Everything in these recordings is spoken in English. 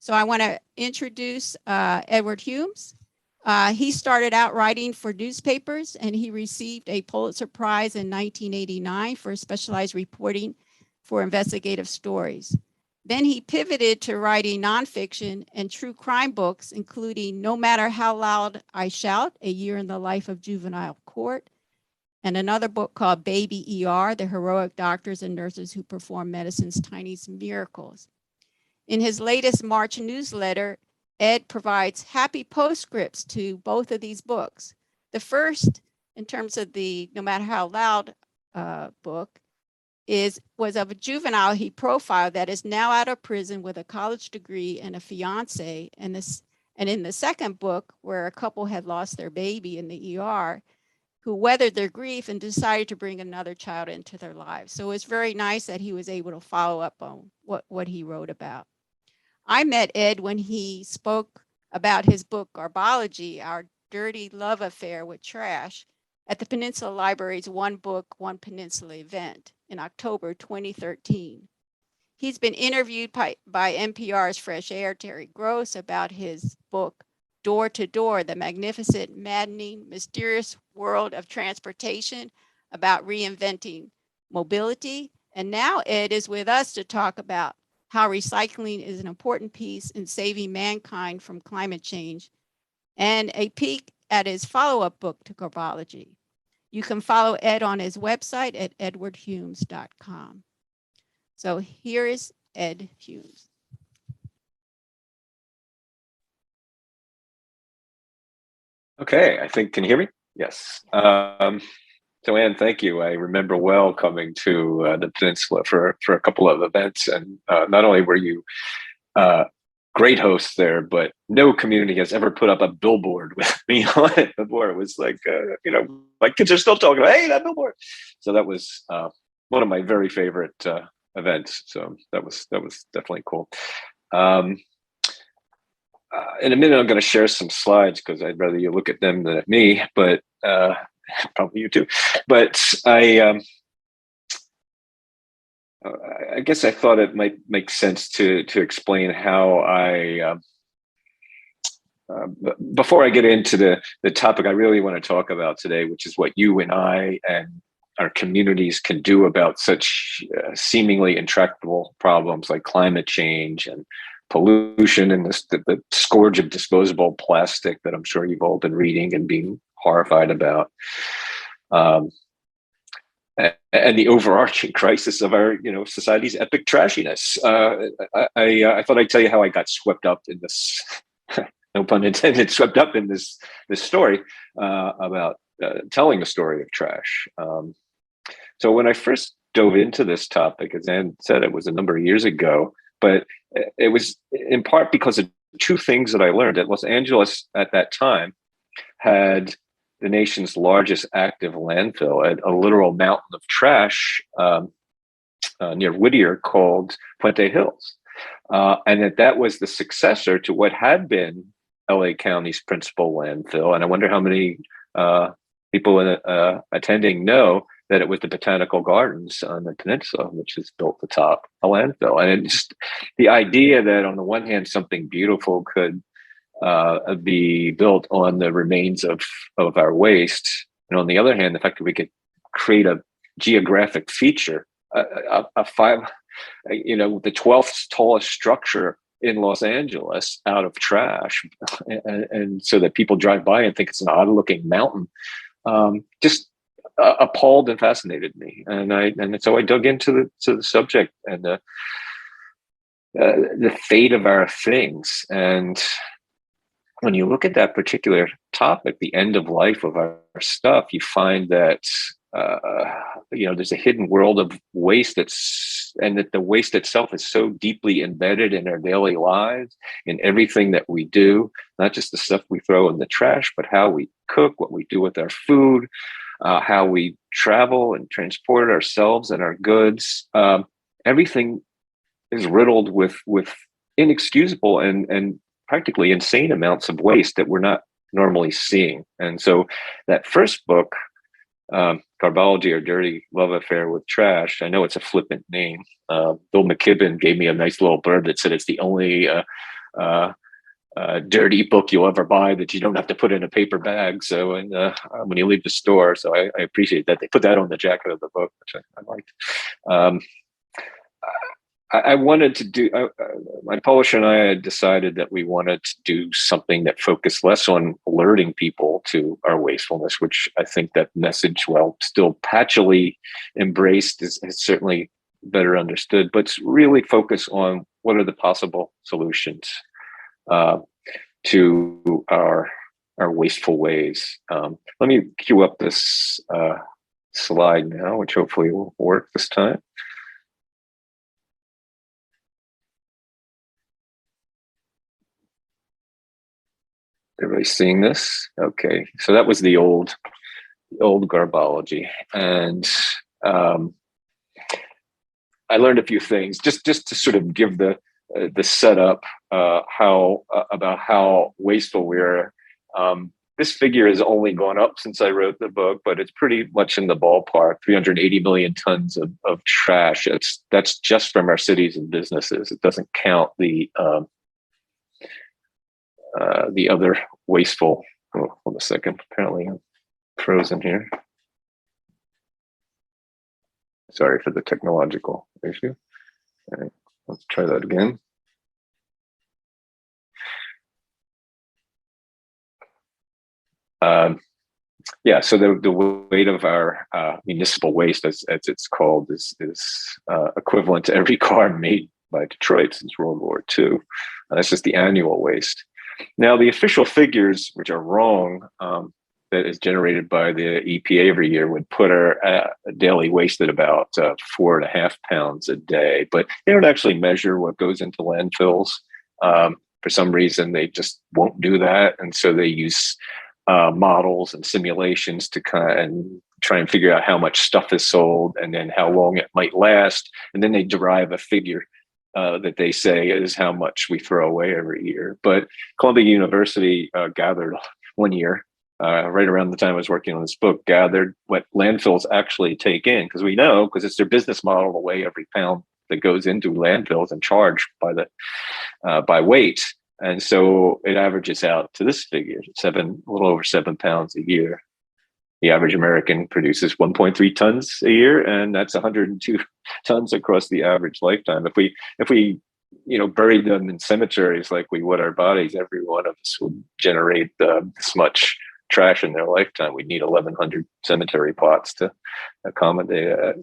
So I want to introduce Edward Humes. He started out writing for newspapers, and he received a Pulitzer Prize in 1989 for specialized reporting for investigative stories. Then he pivoted to writing nonfiction and true crime books, including No Matter How Loud I Shout, A Year in the Life of Juvenile Court, and another book called Baby ER, The Heroic Doctors and Nurses Who Perform Medicine's Tiniest Miracles. In his latest March newsletter, Ed provides happy postscripts to both of these books. The first, in terms of the No Matter How Loud book, was of a juvenile he profiled that is now out of prison with a college degree and a fiance. And in the second book, where a couple had lost their baby in the ER, who weathered their grief and decided to bring another child into their lives. So it's very nice that he was able to follow up on what he wrote about. I met Ed when he spoke about his book, Garbology, Our Dirty Love Affair with Trash, at the Peninsula Library's One Book, One Peninsula event in October 2013. He's been interviewed by NPR's Fresh Air, Terry Gross, about his book, Door to Door, The Magnificent, Maddening, Mysterious World of Transportation, about reinventing mobility. And now Ed is with us to talk about how recycling is an important piece in saving mankind from climate change, and a peek at his follow-up book to Garbology. You can follow Ed on his website at edwardhumes.com. So here is Ed Humes. Okay, I think, can you hear me? Yes. So Anne, thank you. I remember well coming to the Peninsula for a couple of events, and not only were you great hosts there, but no community has ever put up a billboard with me on it before. It was like, my kids are still talking about, hey, that billboard. So that was one of my very favorite events. So that was definitely cool. In a minute, I'm going to share some slides because I'd rather you look at them than at me, but probably you too. But I guess I thought it might make sense to explain how I, before I get into the topic I really want to talk about today, which is what you and I and our communities can do about such seemingly intractable problems like climate change and pollution and the scourge of disposable plastic that I'm sure you've all been reading and being horrified about. And the overarching crisis of our, society's epic trashiness. I thought I'd tell you how I got swept up in this, no pun intended, swept up in this story about telling the story of trash. So when I first dove into this topic, as Anne said, it was a number of years ago, but it was in part because of two things that I learned. That Los Angeles at that time had the nation's largest active landfill, at a literal mountain of trash near Whittier called Puente Hills. And that was the successor to what had been LA County's principal landfill. And I wonder how many people attending know that it was the Botanical Gardens on the peninsula, which is built atop a landfill. And it's just the idea that on the one hand, something beautiful could be built on the remains of our waste. And on the other hand, the fact that we could create a geographic feature, the 12th tallest structure in Los Angeles out of trash. And so that people drive by and think it's an odd looking mountain, just appalled and fascinated me. And so I dug into the subject and the fate of our things. And when you look at that particular topic, the end of life of our stuff, you find that there's a hidden world of waste and that the waste itself is so deeply embedded in our daily lives, in everything that we do, not just the stuff we throw in the trash, but how we cook, what we do with our food, how we travel and transport ourselves and our goods. Everything is riddled with inexcusable and practically insane amounts of waste that we're not normally seeing. And so that first book, Garbology, Our Dirty Love Affair with Trash, I know it's a flippant name. Bill McKibben gave me a nice little blurb that said it's the only dirty book you'll ever buy that you don't have to put in a paper bag. So, and when you leave the store, so I appreciate that they put that on the jacket of the book, which I liked. I wanted to do, my publisher and I had decided that we wanted to do something that focused less on alerting people to our wastefulness, which I think that message, while still patchily embraced, is certainly better understood, but really focus on what are the possible solutions to our wasteful ways. Let me cue up this slide now, which hopefully will work this time. Everybody seeing this? Okay, so that was the old Garbology, and I learned a few things just to sort of give the setup about how wasteful we are. This figure has only gone up since I wrote the book, but it's pretty much in the ballpark. 380 million tons of trash. That's just from our cities and businesses. It doesn't count the other wasteful. Oh, hold a second. Apparently, I'm frozen here. Sorry for the technological issue. All right, let's try that again. Yeah, so the weight of our municipal waste, as it's called, is equivalent to every car made by Detroit since World War II. That's just the annual waste. Now, the official figures, which are wrong, that is generated by the EPA every year, would put our daily waste at about 4.5 pounds a day. But they don't actually measure what goes into landfills. For some reason, they just won't do that. And so they use models and simulations to try and figure out how much stuff is sold and then how long it might last. And then they derive a figure that they say is how much we throw away every year. But Columbia University gathered one year, right around the time I was working on this book, gathered what landfills actually take in, because we know, because it's their business model to weigh every pound that goes into landfills and charge by weight. And so it averages out to this figure, a little over 7 pounds a year. The average American produces 1.3 tons a year, and that's 102 tons across the average lifetime. If we buried them in cemeteries like we would our bodies, every one of us would generate this much trash in their lifetime. We'd need 1,100 cemetery plots to accommodate it.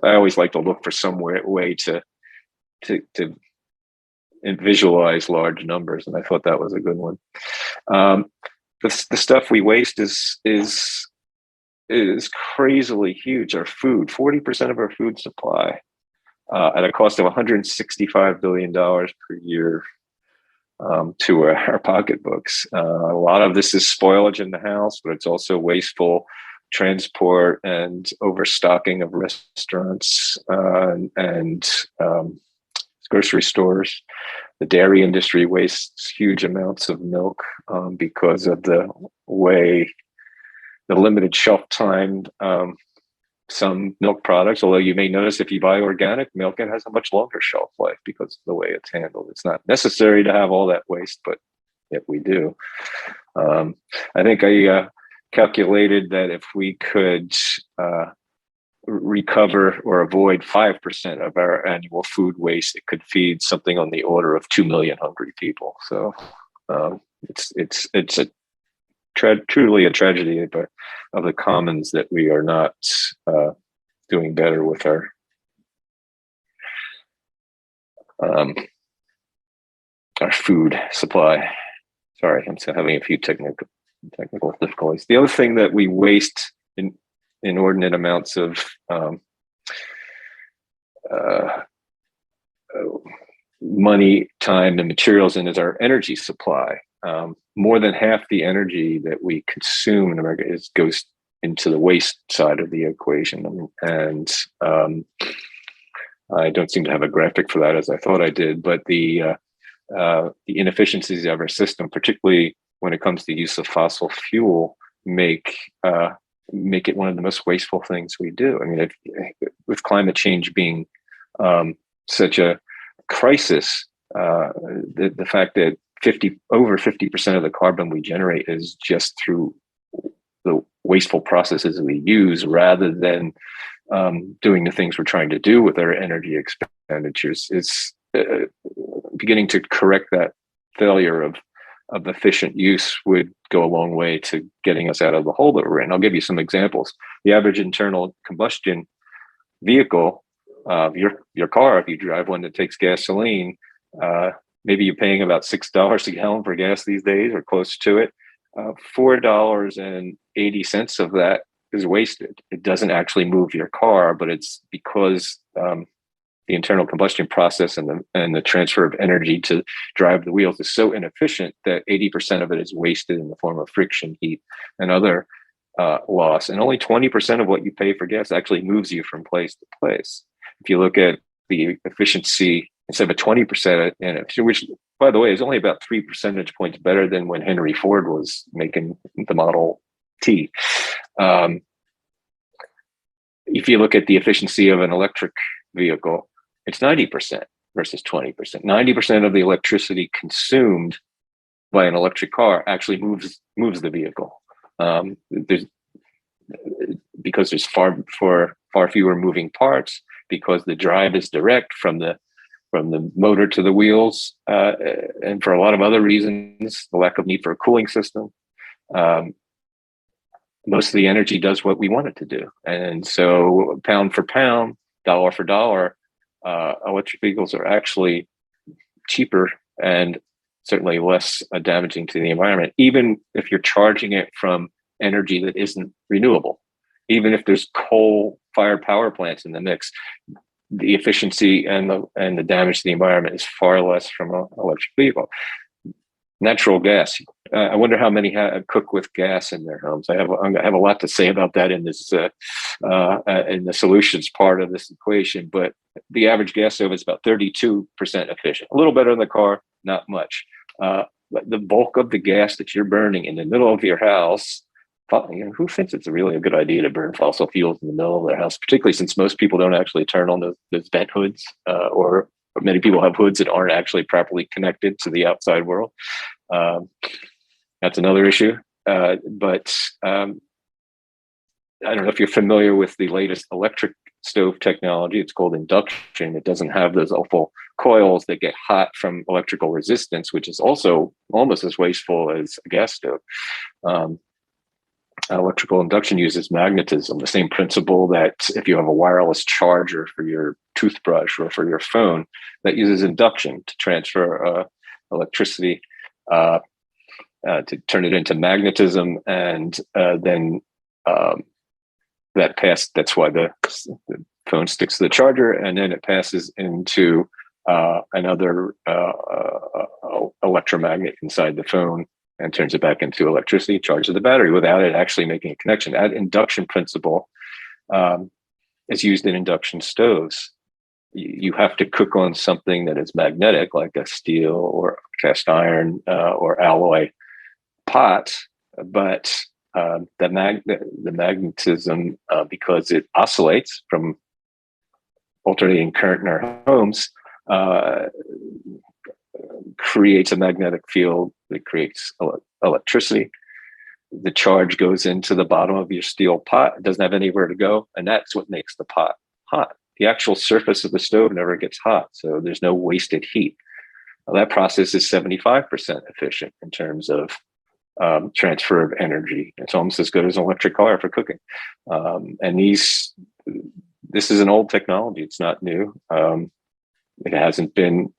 I always like to look for some way to visualize large numbers, and I thought that was a good one. The stuff we waste is crazily huge. Our food, 40% of our food supply, at a cost of $165 billion per year to our pocketbooks. A lot of this is spoilage in the house, but it's also wasteful transport and overstocking of restaurants and grocery stores. The dairy industry wastes huge amounts of milk because of the limited shelf time. Some milk products, although you may notice if you buy organic milk, it has a much longer shelf life because of the way it's handled. It's not necessary to have all that waste, but yet we do. I think I calculated that if we could recover or avoid 5% of our annual food waste, it could feed something on the order of 2 million hungry people. So it's truly a tragedy of the commons that we are not doing better with our food supply. Sorry, I'm still having a few technical difficulties. The other thing that we waste in inordinate amounts of money, time, and materials in is our energy supply. More than half the energy that we consume in America goes into the waste side of the equation. And I don't seem to have a graphic for that as I thought I did, but the inefficiencies of our system, particularly when it comes to use of fossil fuel, make it one of the most wasteful things we do. I mean, with climate change being such a crisis, the fact that over 50% of the carbon we generate is just through the wasteful processes we use, rather than doing the things we're trying to do with our energy expenditures, is beginning to correct that failure of efficient use would go a long way to getting us out of the hole that we're in. I'll give you some examples. The average internal combustion vehicle, your car, if you drive one that takes gasoline, maybe you're paying about $6 a gallon for gas these days, or close to it. $4.80 of that is wasted. It doesn't actually move your car, but it's because the internal combustion process and the transfer of energy to drive the wheels is so inefficient that 80% of it is wasted in the form of friction, heat, and other loss. And only 20% of what you pay for gas actually moves you from place to place. If you look at the efficiency, instead of a 20%, which, by the way, is only about 3 percentage points better than when Henry Ford was making the Model T. If you look at the efficiency of an electric vehicle, it's 90% versus 20%. 90% of the electricity consumed by an electric car actually moves the vehicle. Because there's far fewer moving parts, because the drive is direct from the motor to the wheels, and for a lot of other reasons, the lack of need for a cooling system. Most of the energy does what we want it to do. And so pound for pound, dollar for dollar, electric vehicles are actually cheaper and certainly less damaging to the environment, even if you're charging it from energy that isn't renewable. Even if there's coal-fired power plants in the mix, the efficiency and the damage to the environment is far less from an electric vehicle. Natural gas. I wonder how many cook with gas in their homes. I have a lot to say about that in this in the solutions part of this equation. But the average gas stove is about 32% efficient. A little better in the car, not much. But the bulk of the gas that you're burning in the middle of your house, who thinks it's really a good idea to burn fossil fuels in the middle of their house, particularly since most people don't actually turn on those vent hoods, or many people have hoods that aren't actually properly connected to the outside world. That's another issue. But I don't know if you're familiar with the latest electric stove technology. It's called induction. It doesn't have those awful coils that get hot from electrical resistance, which is also almost as wasteful as a gas stove. Electrical induction uses magnetism, the same principle that if you have a wireless charger for your toothbrush or for your phone, that uses induction to transfer electricity, to turn it into magnetism, and then that's why the phone sticks to the charger, and then it passes into another electromagnet inside the phone and turns it back into electricity, charges the battery without it actually making a connection. That induction principle is used in induction stoves. You have to cook on something that is magnetic, like a steel or cast iron or alloy pot, but the magnetism, because it oscillates from alternating current in our homes, creates a magnetic field that creates electricity. The charge goes into the bottom of your steel pot. It doesn't have anywhere to go, and that's what makes the pot hot. The actual surface of the stove never gets hot, so there's no wasted heat. Well, that process is 75% efficient in terms of transfer of energy. It's almost as good as an electric car for cooking. And this is an old technology. It's not new. It hasn't been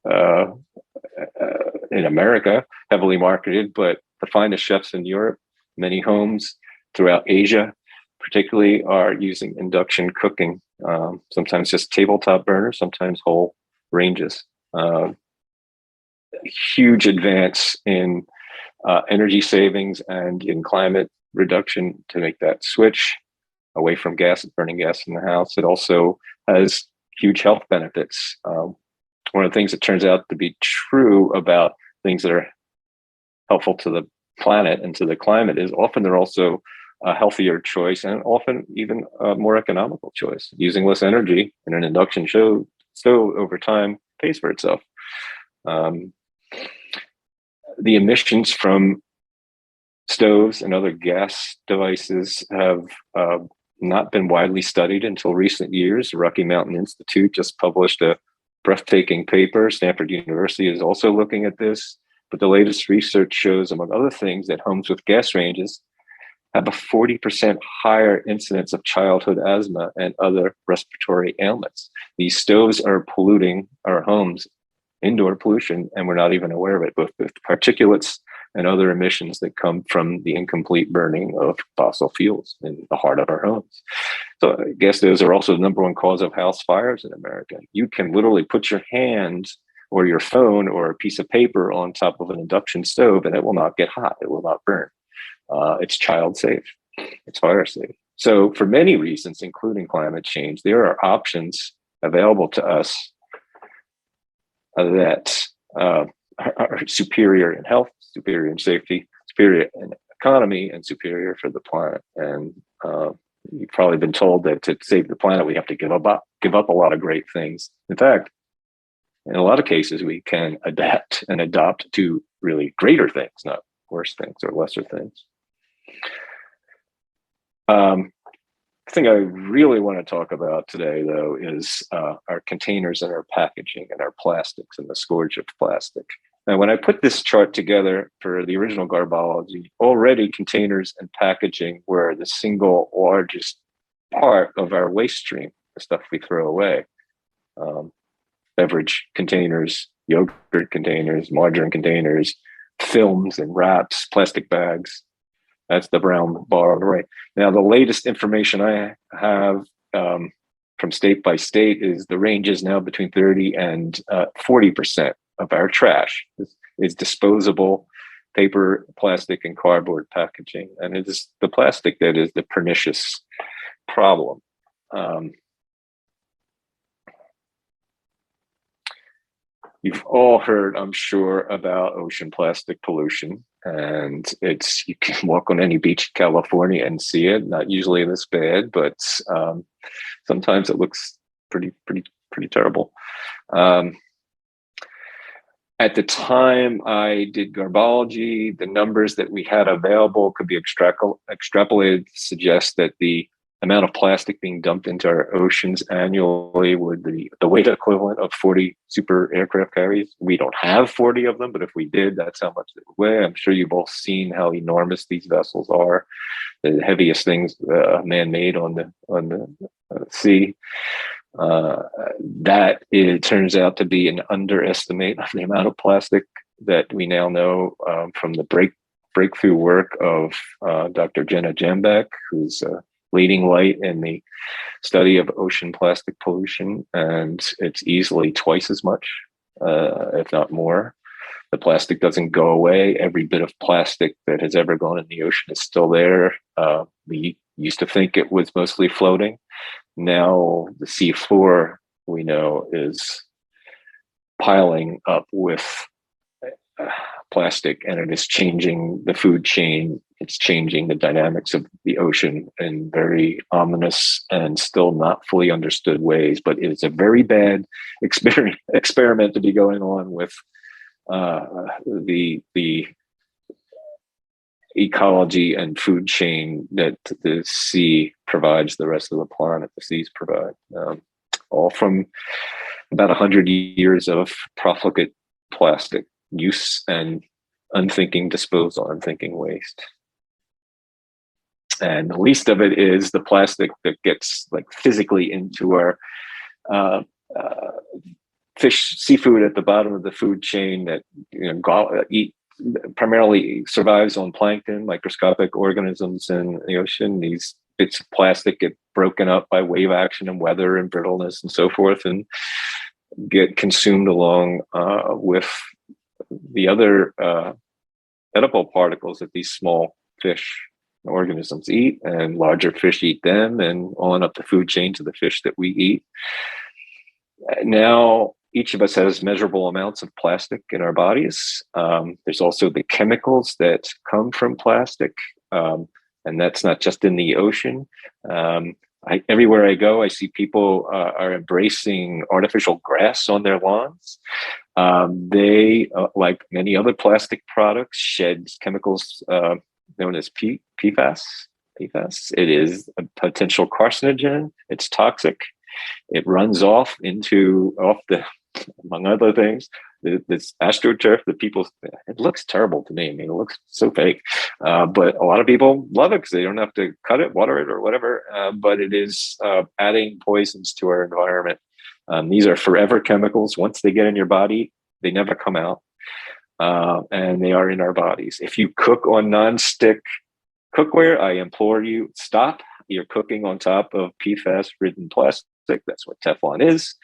in America heavily marketed, but the finest chefs in Europe, many homes throughout Asia, particularly, are using induction cooking. Sometimes just tabletop burners, sometimes whole ranges. Huge advance in energy savings and in climate reduction to make that switch away from burning gas in the house. It also has huge health benefits. One of the things that turns out to be true about things that are helpful to the planet and to the climate is often they're also a healthier choice, and often even a more economical choice. Using less energy in an induction stove over time pays for itself. Um, the emissions from stoves and other gas devices have not been widely studied until recent years. The Rocky Mountain Institute just published a breathtaking paper. Stanford University is also looking at this. But the latest research shows, among other things, that homes with gas ranges have a 40% higher incidence of childhood asthma and other respiratory ailments. These stoves are polluting our homes, indoor pollution, and we're not even aware of it, both with particulates and other emissions that come from the incomplete burning of fossil fuels in the heart of our homes. So gas stoves are also the number one cause of house fires in America. You can literally put your hand or your phone or a piece of paper on top of an induction stove and it will not get hot, it will not burn. It's child safe, it's fire safe. So for many reasons, including climate change, there are options available to us that are superior in health, superior in safety, superior in economy, and superior for the planet. And you've probably been told that to save the planet, we have to give up a lot of great things. In fact, in a lot of cases, we can adapt and adopt to really greater things, not worse things or lesser things. The thing I really want to talk about today, though, is our containers and our packaging and our plastics and the scourge of plastic. Now, when I put this chart together for the original Garbology, already containers and packaging were the single largest part of our waste stream, the stuff we throw away. Beverage containers, yogurt containers, margarine containers, films and wraps, plastic bags. That's the brown bar on the right. Now, the latest information I have from state by state is the range is now between 30 and 40% of our trash is disposable paper, plastic, and cardboard packaging. And it is the plastic that is the pernicious problem. You've all heard, I'm sure, about ocean plastic pollution, and you can walk on any beach in California and see it. Not usually this bad, but sometimes it looks pretty terrible. At the time I did Garbology, the numbers that we had available could be extrapolated to suggest that the amount of plastic being dumped into our oceans annually would be the weight equivalent of 40 super aircraft carriers. We don't have 40 of them, but if we did, that's how much they would weigh. I'm sure you've all seen how enormous these vessels are, the heaviest things man-made on the sea. That it turns out to be an underestimate of the amount of plastic that we now know from the breakthrough work of Dr. Jenna Jambak, who's leading light in the study of ocean plastic pollution, and it's easily twice as much, if not more. The plastic doesn't go away. Every bit of plastic that has ever gone in the ocean is still there. We used to think it was mostly floating. Now the sea floor, we know, is piling up with plastic, and it is changing the food chain. It's changing the dynamics of the ocean in very ominous and still not fully understood ways. But it's a very bad experiment to be going on with the ecology and food chain that the sea provides the rest of the planet. The seas provide, all from about 100 years of profligate plastic use and unthinking disposal, unthinking waste. And the least of it is the plastic that gets like physically into our seafood at the bottom of the food chain that primarily survives on plankton, microscopic organisms in the ocean. These bits of plastic get broken up by wave action and weather and brittleness and so forth, and get consumed along with the other edible particles that these small fish organisms eat, and larger fish eat them, and on up the food chain to the fish that we eat. Now, each of us has measurable amounts of plastic in our bodies. There's also the chemicals that come from plastic, and that's not just in the ocean. Everywhere I go, I see people are embracing artificial grass on their lawns. They, like many other plastic products, shed chemicals known as PFAS. PFAS. It is a potential carcinogen. It's toxic. It runs off the, among other things, this astroturf that people, it looks terrible to me. I mean, it looks so fake. But a lot of people love it because they don't have to cut it, water it, or whatever. But it is adding poisons to our environment. These are forever chemicals. Once they get in your body, they never come out. And they are in our bodies. If you cook on non-stick cookware, I implore you, stop. You're cooking on top of PFAS-ridden plastic. That's what Teflon is.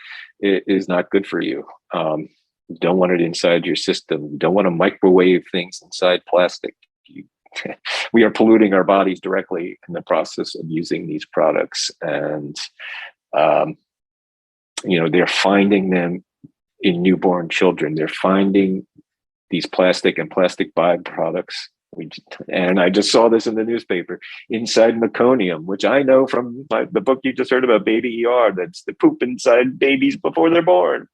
It is not good for you. You don't want it inside your system. You don't want to microwave things inside plastic. We are polluting our bodies directly in the process of using these products. And, they're finding them in newborn children. They're finding these plastic and plastic byproducts. And I just saw this in the newspaper, inside meconium, which I know from the book you just heard about, Baby ER, that's the poop inside babies before they're born.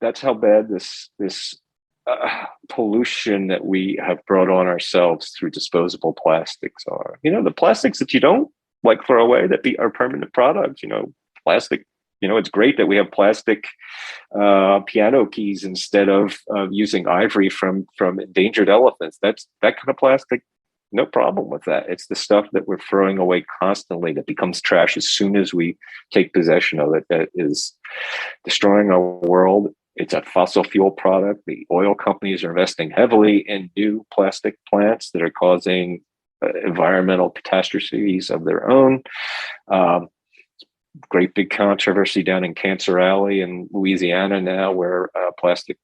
That's how bad this pollution that we have brought on ourselves through disposable plastics are. The plastics that you don't like throw away, that are permanent products, plastic. It's great that we have plastic piano keys instead of using ivory from endangered elephants. That's that kind of plastic. No problem with that. It's the stuff that we're throwing away constantly that becomes trash as soon as we take possession of it, that is destroying our world. It's a fossil fuel product. The oil companies are investing heavily in new plastic plants that are causing environmental catastrophes of their own. Great big controversy down in Cancer Alley in Louisiana now, where plastic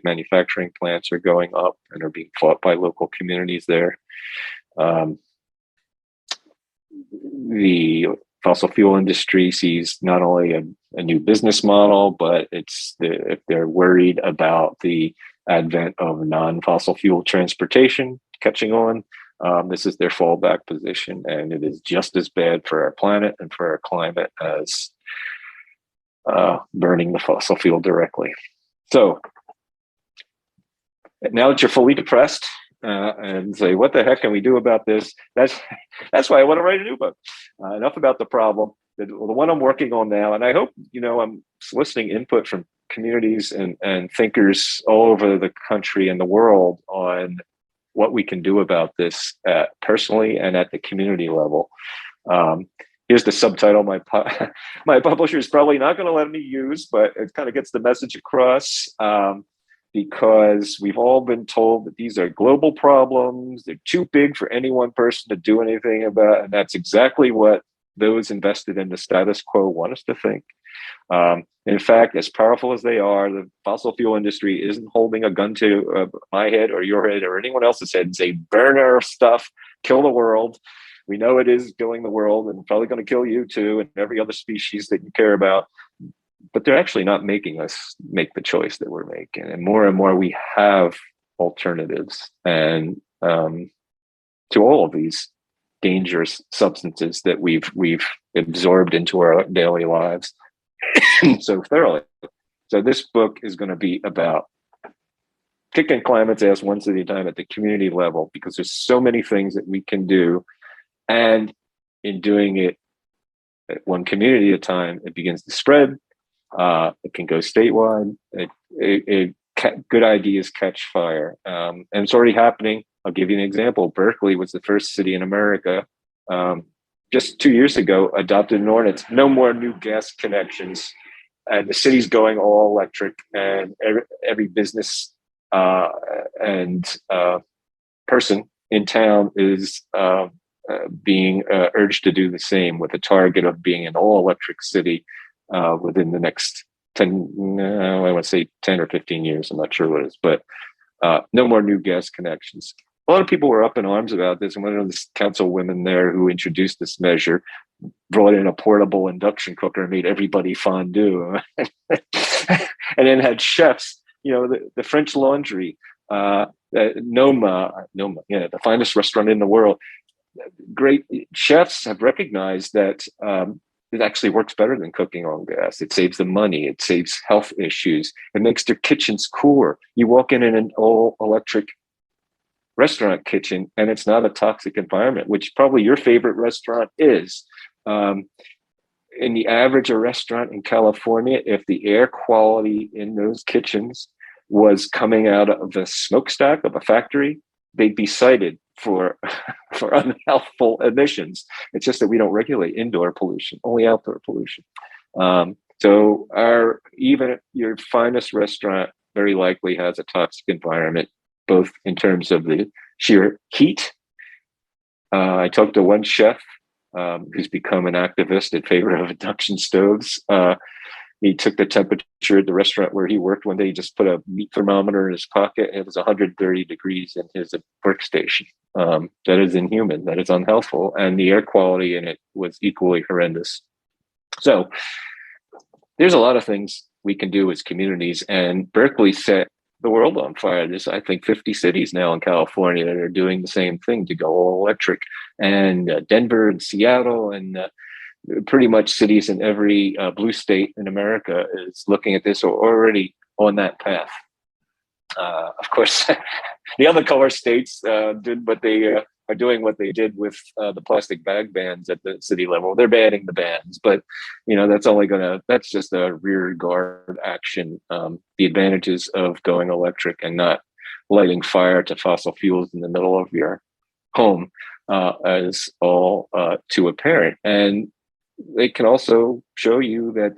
manufacturing plants are going up and are being fought by local communities there. The fossil fuel industry sees not only a new business model, but if they're worried about the advent of non-fossil fuel transportation catching on, this is their fallback position, and it is just as bad for our planet and for our climate as burning the fossil fuel directly. So now that you're fully depressed and say, what the heck can we do about this? That's why I want to write a new book. Enough about the problem. The one I'm working on now, and I hope, I'm soliciting input from communities and thinkers all over the country and the world on what we can do about this personally and at the community level. Here's the subtitle my publisher is probably not going to let me use, but it kind of gets the message across, because we've all been told that these are global problems. They're too big for any one person to do anything about, and that's exactly what those invested in the status quo want us to think. In fact, as powerful as they are, the fossil fuel industry isn't holding a gun to my head or your head or anyone else's head and say, burn our stuff, kill the world. We know it is killing the world and probably going to kill you too and every other species that you care about. But they're actually not making us make the choice that we're making. And more we have alternatives and to all of these dangerous substances that we've absorbed into our daily lives so thoroughly. So this book is going to be about kicking climate's ass one city at a time at the community level, because there's so many things that we can do. And in doing it at one community at a time, it begins to spread. It can go statewide. Good ideas catch fire. And it's already happening. I'll give you an example. Berkeley was the first city in America, just 2 years ago, adopted an ordinance, no more new gas connections. And the city's going all electric, and every business and person in town is being urged to do the same, with a target of being an all electric city within the next 10 or 15 years. I'm not sure what it is, but no more new gas connections. A lot of people were up in arms about this, and one of the councilwomen there who introduced this measure brought in a portable induction cooker and made everybody fondue, and then had chefs, the French Laundry, Noma, the finest restaurant in the world. Great chefs have recognized that it actually works better than cooking on gas. It saves them money. It saves health issues. It makes their kitchens cooler. You walk in an all electric restaurant kitchen and it's not a toxic environment, which probably your favorite restaurant is. In the average restaurant in California, if the air quality in those kitchens was coming out of a smokestack of a factory, they'd be cited for for unhealthful emissions. It's just that we don't regulate indoor pollution, only outdoor pollution. So even your finest restaurant very likely has a toxic environment, both in terms of the sheer heat. I talked to one chef who's become an activist in favor of induction stoves. He took the temperature at the restaurant where he worked one day. He just put a meat thermometer in his pocket, and it was 130 degrees in his workstation. That is inhuman. That is unhealthful. And the air quality in it was equally horrendous. So there's a lot of things we can do as communities, and Berkeley set the world on fire. There's, I think, 50 cities now in California that are doing the same thing to go all electric, and Denver and Seattle and pretty much cities in every blue state in America is looking at this or already on that path. Of course, the other color states did what they are doing what they did with the plastic bag bans at the city level. They're banning the bans, but that's just a rear guard action. The advantages of going electric and not lighting fire to fossil fuels in the middle of your home is all too apparent. And they can also show you that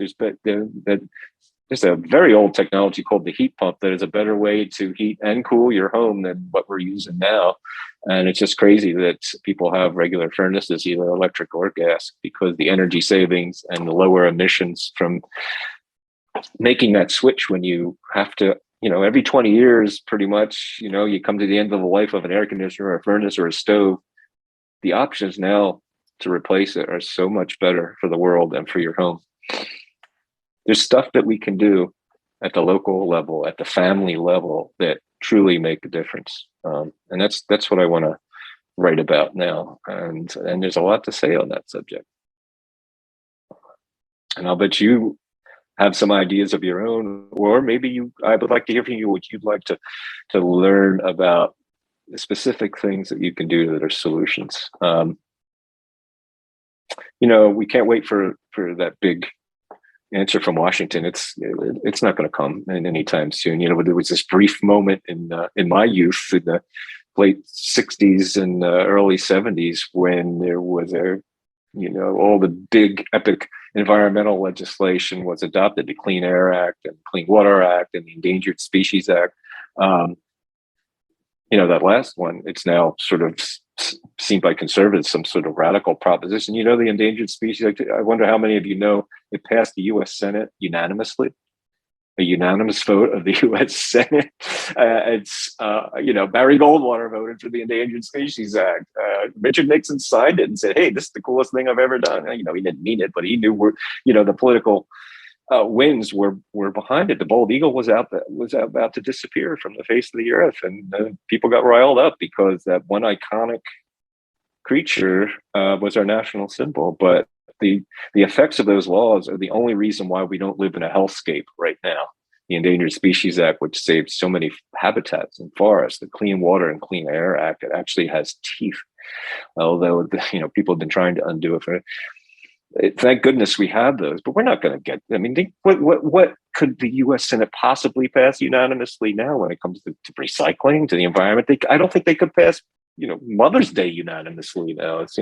there's a very old technology called the heat pump that is a better way to heat and cool your home than what we're using now. And it's just crazy that people have regular furnaces, either electric or gas, because the energy savings and the lower emissions from making that switch when you have to, every 20 years, pretty much, you come to the end of the life of an air conditioner or a furnace or a stove. The options now to replace it are so much better for the world and for your home. There's stuff that we can do at the local level, at the family level, that truly make a difference. And that's what I want to write about now. And there's a lot to say on that subject. And I'll bet you have some ideas of your own, or maybe I would like to hear from you what you'd like to learn about the specific things that you can do that are solutions. We can't wait for that big answer from Washington. It's not going to come anytime soon. There was this brief moment in my youth, in the late 60s and early 70s, when there was all the big epic environmental legislation was adopted, the Clean Air Act and Clean Water Act and the Endangered Species Act. That last one, it's now sort of seen by conservatives some sort of radical proposition. The Endangered Species Act, I wonder how many of you know it passed the U.S. Senate unanimously, a unanimous vote of the U.S. Senate. Barry Goldwater voted for the Endangered Species Act. Richard Nixon signed it and said, "Hey, this is the coolest thing I've ever done." He didn't mean it, but he knew the political winds were behind it. The bald eagle was about to disappear from the face of the earth, and people got riled up because that one iconic creature was our national symbol. But the effects of those laws are the only reason why we don't live in a hellscape right now. The Endangered Species Act, which saved so many habitats and forests, the Clean Water and Clean Air Act, it actually has teeth. Although people have been trying to undo it for. Thank goodness we have those, but we're not going to get. What could the U.S. Senate possibly pass unanimously now when it comes to recycling, to the environment? I don't think they could pass, Mother's Day unanimously now. It's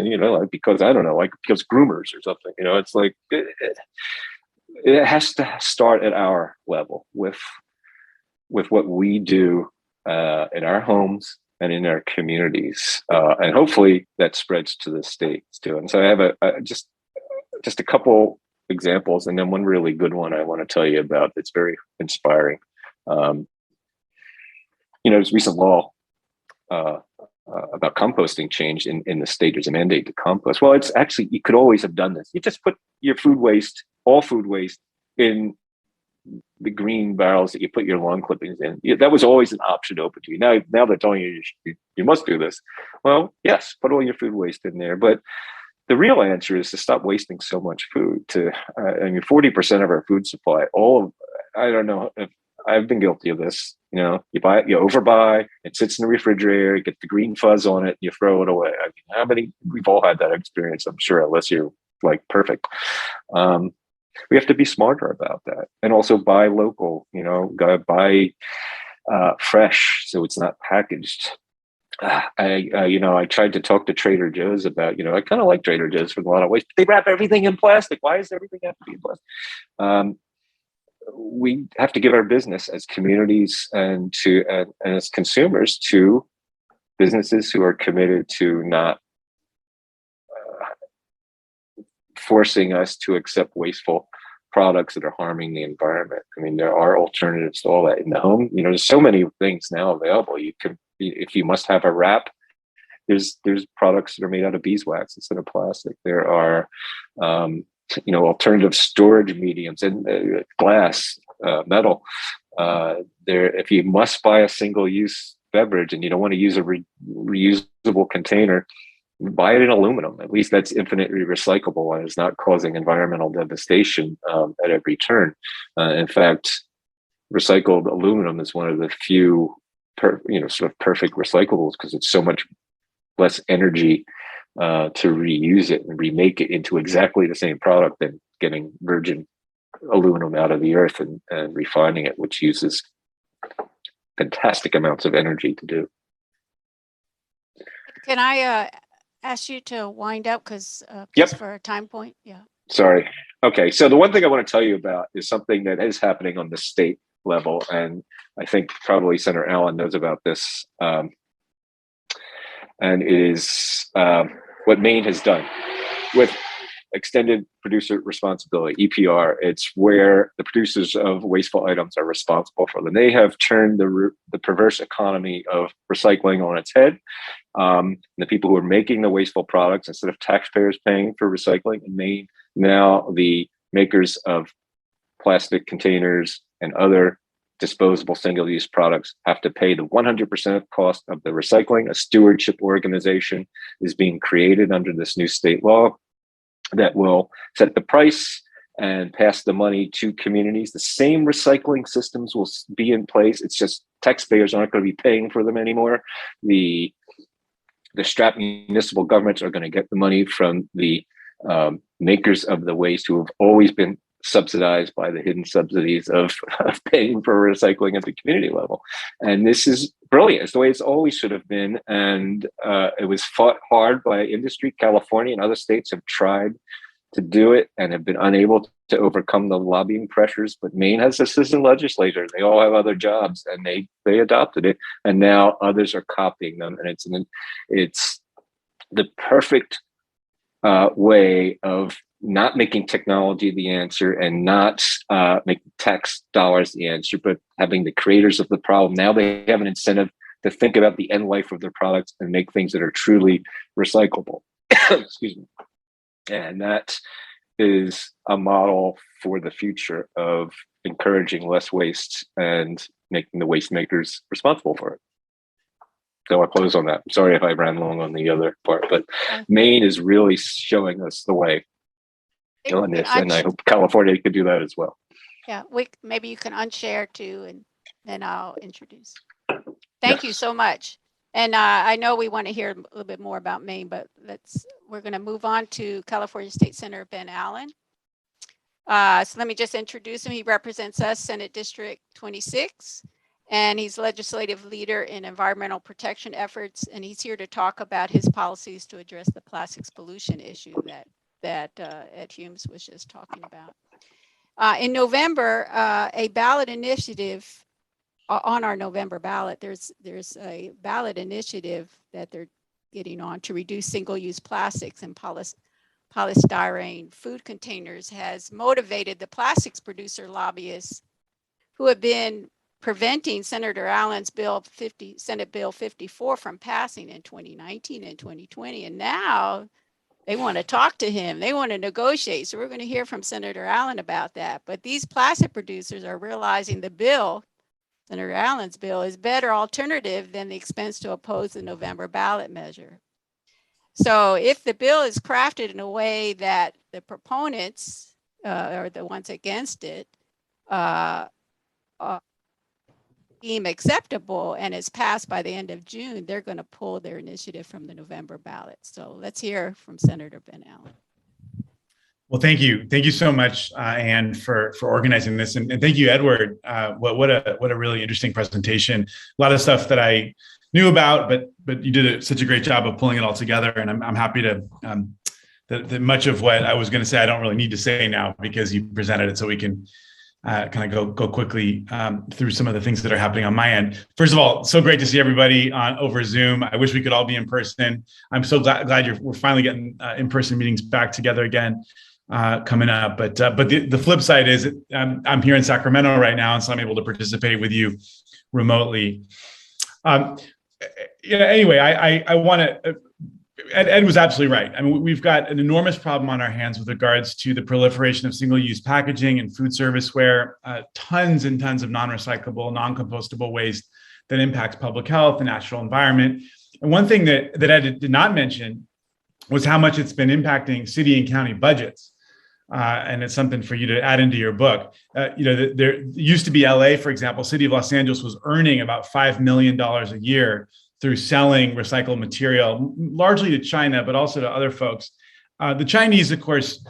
because I don't know, because groomers or something. It's like it has to start at our level with what we do in our homes and in our communities, and hopefully that spreads to the states too. And so I have just a couple examples, and then one really good one I want to tell you about that's very inspiring. There's recent law about composting changed in the state. There's a mandate to compost. Well, it's actually, you could always have done this. You just put your all food waste, in the green barrels that you put your lawn clippings in. That was always an option open to you. Now they're telling you you must do this. Well, yes, put all your food waste in there, but the real answer is to stop wasting so much food. I mean, 40% of our food supply, I don't know if I've been guilty of this. You know, you overbuy, it sits in the refrigerator, you get the green fuzz on it, you throw it away. I mean, we've all had that experience, I'm sure, unless you're like perfect. We have to be smarter about that, and also buy local. You know, buy fresh, so it's not packaged. I tried to talk to Trader Joe's about, I kind of like Trader Joe's for a lot of ways, but they wrap everything in plastic. Why does everything have to be in plastic? We have to give our business as communities and as consumers to businesses who are committed to not forcing us to accept wasteful products that are harming the environment. I mean, there are alternatives to all that in the home. There's so many things now available. You can, if you must have a wrap, there's products that are made out of beeswax instead of plastic. There are, alternative storage mediums and glass, metal. If you must buy a single-use beverage and you don't want to use a reusable container, buy it in aluminum. At least that's infinitely recyclable and is not causing environmental devastation at every turn. In fact, recycled aluminum is one of the few, sort of perfect recyclables because it's so much less energy to reuse it and remake it into exactly the same product than getting virgin aluminum out of the earth and refining it, which uses fantastic amounts of energy to do. Can I ask you to wind up because Yep. for a time point? Yeah. Sorry. Okay. So the one thing I want to tell you about is something that is happening on the state level, and I think probably Senator Allen knows about this. And it is what Maine has done with extended producer responsibility, EPR. It's where the producers of wasteful items are responsible for them. They have turned the perverse economy of recycling on its head. The people who are making the wasteful products, instead of taxpayers paying for recycling in Maine, now the makers of plastic containers and other disposable single-use products have to pay the 100% cost of the recycling. A stewardship organization is being created under this new state law that will set the price and pass the money to communities. The same recycling systems will be in place. It's just taxpayers aren't going to be paying for them anymore. The strapped municipal governments are going to get the money from the makers of the waste, who have always been subsidized by the hidden subsidies of paying for recycling at the community level. And this is brilliant. It's the way it's always should have been. And it was fought hard by industry. California and other states have tried to do it and have been unable to overcome the lobbying pressures. But Maine has a citizen legislature. They all have other jobs, and they adopted it. And now others are copying them. And it's the perfect way of not making technology the answer and not making tax dollars the answer, but having the creators of the problem. Now they have an incentive to think about the end life of their products and make things that are truly recyclable. Excuse me. And that is a model for the future of encouraging less waste and making the waste makers responsible for it. So I'll close on that. I'm sorry if I ran long on the other part, but Maine is really showing us the way on this, and I hope California could do that as well. Yeah, maybe you can unshare too, and then I'll introduce. Thank you so much. And I know we want to hear a little bit more about Maine, but we're going to move on to California State Senator Ben Allen. So let me just introduce him. He represents us, Senate District 26, and he's legislative leader in environmental protection efforts, and he's here to talk about his policies to address the plastics pollution issue that Ed Humes was just talking about. In November, a ballot initiative on our November ballot, there's a ballot initiative that they're getting on to reduce single-use plastics and polystyrene food containers has motivated the plastics producer lobbyists who have been preventing Senator Allen's Senate Bill 54 from passing in 2019 and 2020. And now they want to talk to him. They want to negotiate. So we're going to hear from Senator Allen about that. But these plastic producers are realizing the bill, Senator Allen's bill, is better alternative than the expense to oppose the November ballot measure. So if the bill is crafted in a way that the proponents or the ones against it deem acceptable and is passed by the end of June, they're going to pull their initiative from the November ballot. So let's hear from Senator Ben Allen. Well, thank you. Thank you so much, Anne, for organizing this. And thank you, Edward. What a really interesting presentation. A lot of stuff that I knew about, but you did such a great job of pulling it all together. And I'm happy to, that much of what I was going to say, I don't really need to say now because you presented it, so we can kind of go quickly through some of the things that are happening on my end. First of all, so great to see everybody over Zoom. I wish we could all be in person. I'm so glad we're finally getting in-person meetings back together again coming up. But the flip side is I'm here in Sacramento right now, and so I'm able to participate with you remotely. Anyway, I want to. Ed was absolutely right. I mean, we've got an enormous problem on our hands with regards to the proliferation of single-use packaging and food serviceware, tons and tons of non-recyclable, non-compostable waste that impacts public health, the natural environment. And one thing that Ed did not mention was how much it's been impacting city and county budgets. And it's something for you to add into your book. There used to be LA, for example, City of Los Angeles was earning about $5 million a year through selling recycled material, largely to China, but also to other folks. The Chinese, of course,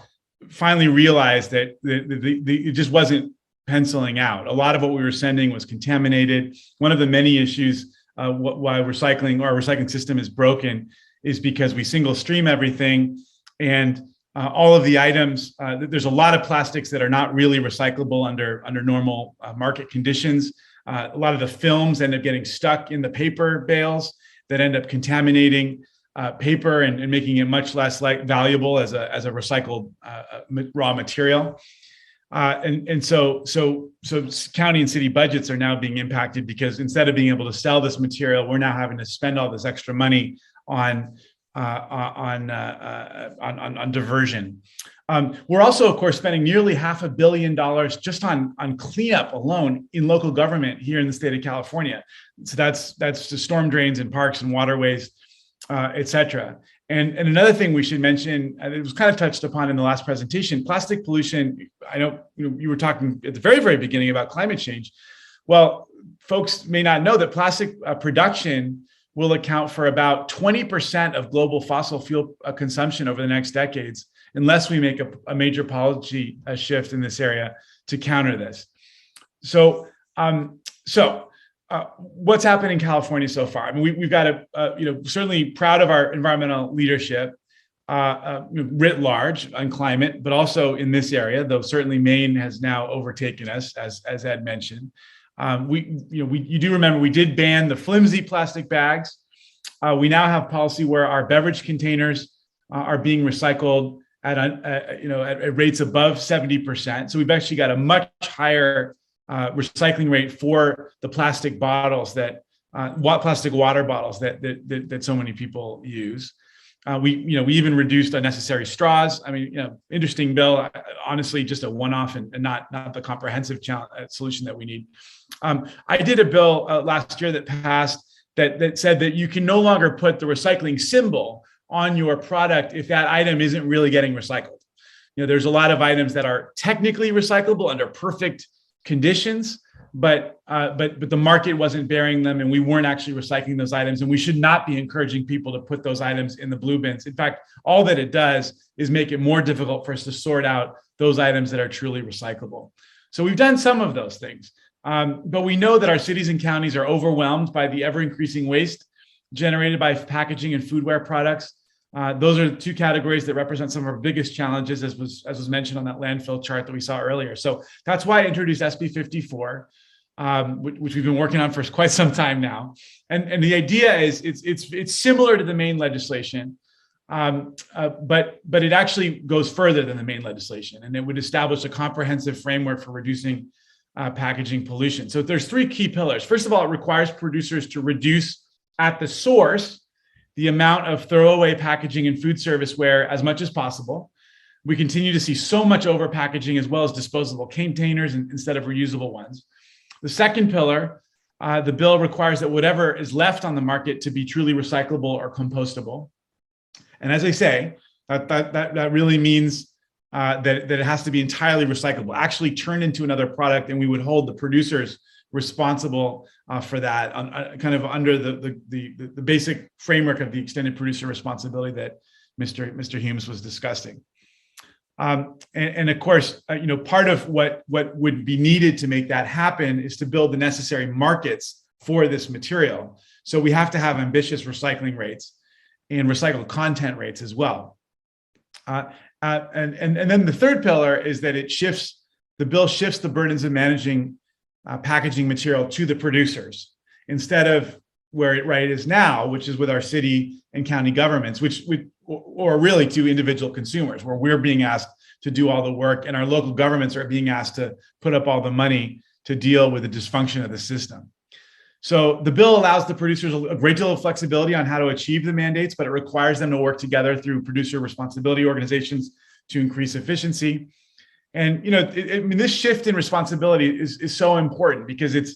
finally realized that it just wasn't penciling out. A lot of what we were sending was contaminated. One of the many issues why our recycling system is broken is because we single stream everything, and all of the items, there's a lot of plastics that are not really recyclable under normal market conditions. A lot of the films end up getting stuck in the paper bales that end up contaminating paper and making it much less valuable as a recycled raw material. And so county and city budgets are now being impacted because instead of being able to sell this material, we're now having to spend all this extra money on diversion. We're also, of course, spending nearly $500 million just on cleanup alone in local government here in the state of California. So that's the storm drains and parks and waterways, et cetera. And another thing we should mention, and it was kind of touched upon in the last presentation, plastic pollution. I know you were talking at the very, very beginning about climate change. Well, folks may not know that plastic production will account for about 20% of global fossil fuel consumption over the next decades, unless we make a major policy shift in this area to counter this. So what's happened in California so far? I mean, we've got certainly proud of our environmental leadership writ large on climate, but also in this area, though certainly Maine has now overtaken us, as Ed mentioned. You do remember we did ban the flimsy plastic bags. We now have policy where our beverage containers are being recycled at rates above 70%. So we've actually got a much higher recycling rate for the plastic bottles plastic water bottles that so many people use. We even reduced unnecessary straws. I mean, interesting bill. Honestly, just a one-off and not the comprehensive solution that we need. I did a bill last year that passed that said that you can no longer put the recycling symbol on your product if that item isn't really getting recycled. There's a lot of items that are technically recyclable under perfect conditions, but the market wasn't bearing them, and we weren't actually recycling those items, and we should not be encouraging people to put those items in the blue bins. In fact, all that it does is make it more difficult for us to sort out those items that are truly recyclable. So we've done some of those things, but we know that our cities and counties are overwhelmed by the ever-increasing waste generated by packaging and foodware products. Those are the two categories that represent some of our biggest challenges, as was mentioned on that landfill chart that we saw earlier. So that's why I introduced SB 54, which we've been working on for quite some time now. And the idea is it's similar to the Maine legislation, but it actually goes further than the Maine legislation, and it would establish a comprehensive framework for reducing packaging pollution. So there's three key pillars. First of all, it requires producers to reduce at the source the amount of throwaway packaging and food serviceware as much as possible. We continue to see so much over packaging as well as disposable containers instead of reusable ones. The second pillar, the bill requires that whatever is left on the market to be truly recyclable or compostable. And as I say, that really means that it has to be entirely recyclable, actually turned into another product, and we would hold the producers responsible for that, kind of under the basic framework of the extended producer responsibility that Mr. Humes was discussing. And of course, part of what would be needed to make that happen is to build the necessary markets for this material. So we have to have ambitious recycling rates and recycled content rates as well. And then the third pillar is that the bill shifts the burdens of managing packaging material to the producers instead of where it is now, which is with our city and county governments, or really to individual consumers, where we're being asked to do all the work and our local governments are being asked to put up all the money to deal with the dysfunction of the system. So the bill allows the producers a great deal of flexibility on how to achieve the mandates, but it requires them to work together through producer responsibility organizations to increase efficiency. And this shift in responsibility is so important because it's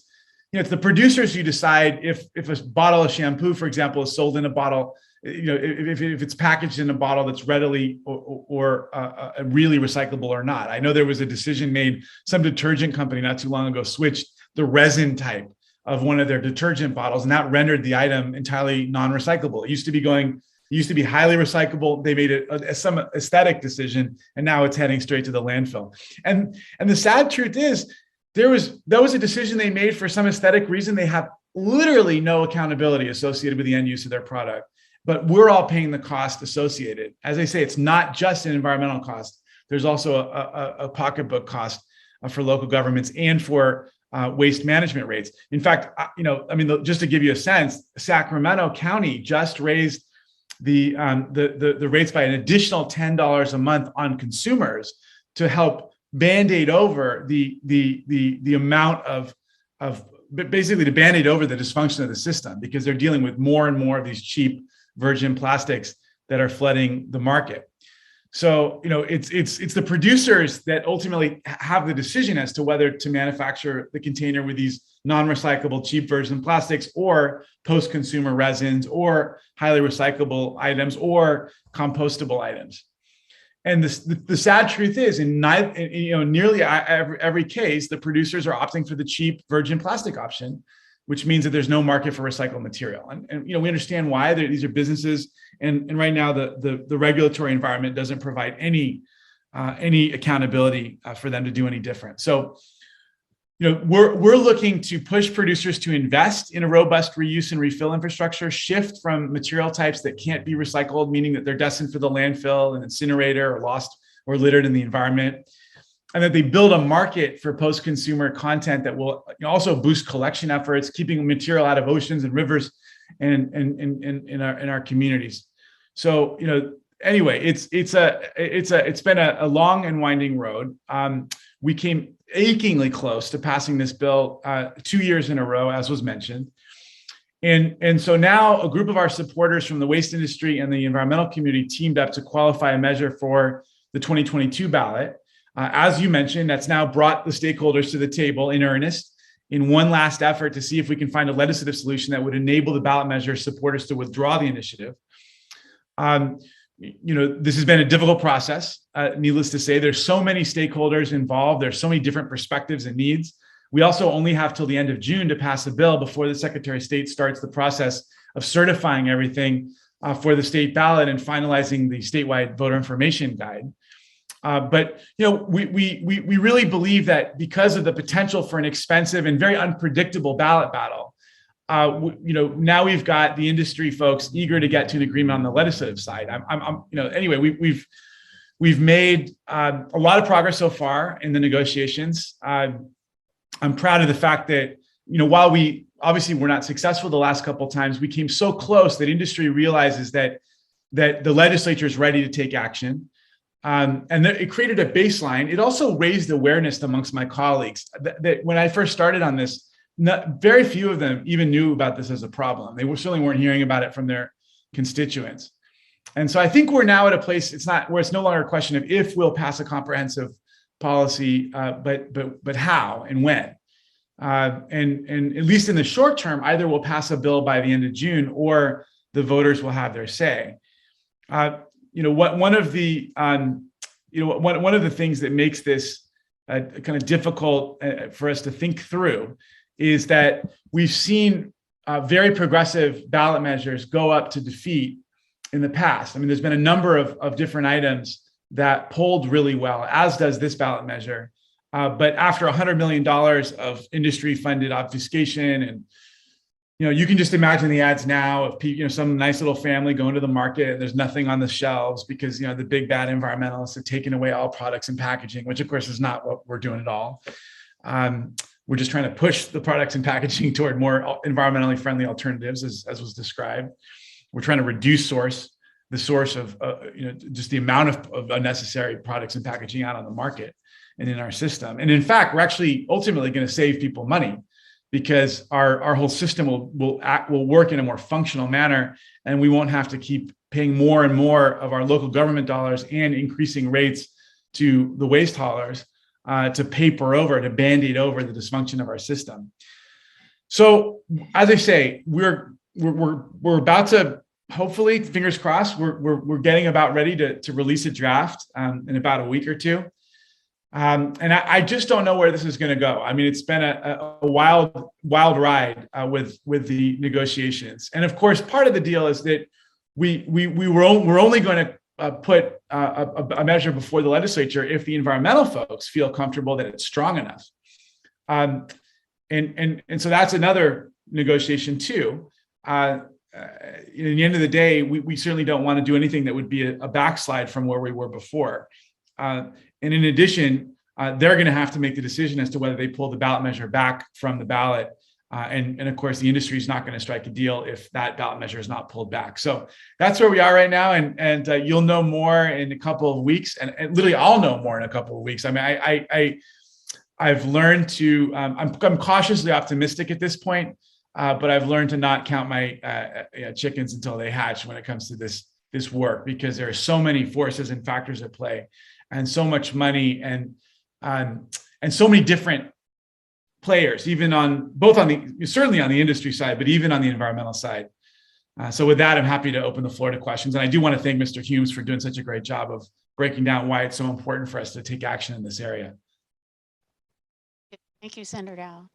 the producers who decide if a bottle of shampoo, for example, is sold in a bottle, if it's packaged in a bottle that's readily or really recyclable or not. I know there was a decision made, some detergent company not too long ago switched the resin type of one of their detergent bottles, and that rendered the item entirely non-recyclable. It used to be highly recyclable. They made some aesthetic decision, and now it's heading straight to the landfill. And the sad truth is, that was a decision they made for some aesthetic reason. They have literally no accountability associated with the end use of their product, but we're all paying the cost associated. As I say, it's not just an environmental cost. There's also a pocketbook cost for local governments and for waste management rates. In fact, just to give you a sense, Sacramento County just raised the rates by an additional $10 a month on consumers to help Band-Aid over the amount of basically to Band-Aid over the dysfunction of the system, because they're dealing with more and more of these cheap virgin plastics that are flooding the market. So, it's the producers that ultimately have the decision as to whether to manufacture the container with these non-recyclable cheap virgin plastics or post-consumer resins or highly recyclable items or compostable items. And the sad truth is, in nearly every case, the producers are opting for the cheap virgin plastic option, which means that there's no market for recycled material. And we understand why. These are businesses, and right now the regulatory environment doesn't provide any accountability for them to do any different. So, we're looking to push producers to invest in a robust reuse and refill infrastructure, shift from material types that can't be recycled, meaning that they're destined for the landfill and incinerator or lost or littered in the environment, and that they build a market for post-consumer content that will also boost collection efforts, keeping material out of oceans and rivers and in our communities. So, anyway, it's been a long and winding road. We came achingly close to passing this bill 2 years in a row, as was mentioned. And so now a group of our supporters from the waste industry and the environmental community teamed up to qualify a measure for the 2022 ballot. As you mentioned, that's now brought the stakeholders to the table in earnest in one last effort to see if we can find a legislative solution that would enable the ballot measure supporters to withdraw the initiative. This has been a difficult process. Needless to say, there's so many stakeholders involved. There's so many different perspectives and needs. We also only have till the end of June to pass a bill before the Secretary of State starts the process of certifying everything for the state ballot and finalizing the statewide voter information guide. But we really believe that because of the potential for an expensive and very unpredictable ballot battle, now we've got the industry folks eager to get to an agreement on the legislative side. Anyway, we've made a lot of progress so far in the negotiations. I'm proud of the fact that while we obviously were not successful the last couple of times, we came so close that industry realizes that the legislature is ready to take action. And it created a baseline. It also raised awareness amongst my colleagues that when I first started on this, very few of them even knew about this as a problem. They certainly weren't hearing about it from their constituents. And so I think we're now at a place where it's no longer a question of if we'll pass a comprehensive policy, but how and when. And at least in the short term, either we'll pass a bill by the end of June or the voters will have their say. one of the one of the things that makes this kind of difficult for us to think through is that we've seen very progressive ballot measures go up to defeat in the past. I mean, there's been a number of different items that polled really well, as does this ballot measure. But after $100 million of industry-funded obfuscation, and you can just imagine the ads now of some nice little family going to the market and there's nothing on the shelves because the big bad environmentalists have taken away all products and packaging, which of course is not what we're doing at all. We're just trying to push the products and packaging toward more environmentally friendly alternatives, as was described. We're trying to reduce the source of just the amount of unnecessary products and packaging out on the market and in our system. And in fact, we're actually ultimately going to save people money because our whole system will work in a more functional manner, and we won't have to keep paying more and more of our local government dollars and increasing rates to the waste haulers to paper over, to band-aid over the dysfunction of our system. So, as I say, we're about to, hopefully, fingers crossed, we're getting about ready to release a draft in about a week or two. And I just don't know where this is going to go. I mean, it's been a wild ride with the negotiations. And of course, part of the deal is that we're only going to put a measure before the legislature if the environmental folks feel comfortable that it's strong enough. And so that's another negotiation too. At the end of the day, we certainly don't want to do anything that would be a backslide from where we were before. And in addition, they're going to have to make the decision as to whether they pull the ballot measure back from the ballot. And of course, the industry is not going to strike a deal if that ballot measure is not pulled back. So that's where we are right now. And you'll know more in a couple of weeks. And literally, I'll know more in a couple of weeks. I mean, I've learned to, I'm cautiously optimistic at this point, but I've learned to not count my chickens until they hatch when it comes to this work, because there are so many forces and factors at play, and so much money, and so many different players, even certainly on the industry side, but even on the environmental side. So with that, I'm happy to open the floor to questions. And I do want to thank Mr. Humes for doing such a great job of breaking down why it's so important for us to take action in this area. Thank you, Senator Dow.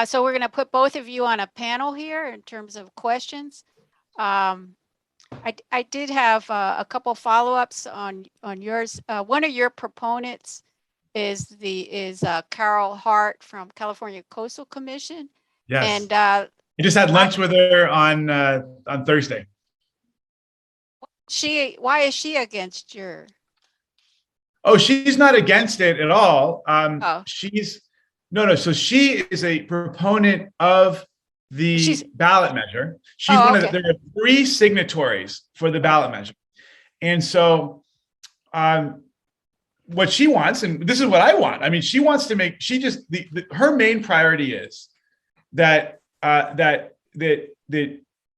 So we're going to put both of you on a panel here in terms of questions. I did have a couple follow-ups on yours. One of your proponents is Carol Hart from California Coastal Commission. Yes. And I just had lunch with her on Thursday. Why is she against your? Oh, she's not against it at all. Oh. No. So she is a proponent of the ballot measure. She's there are 3 signatories for the ballot measure. And so what she wants, and this is what I want. I mean, she wants to make, her main priority is that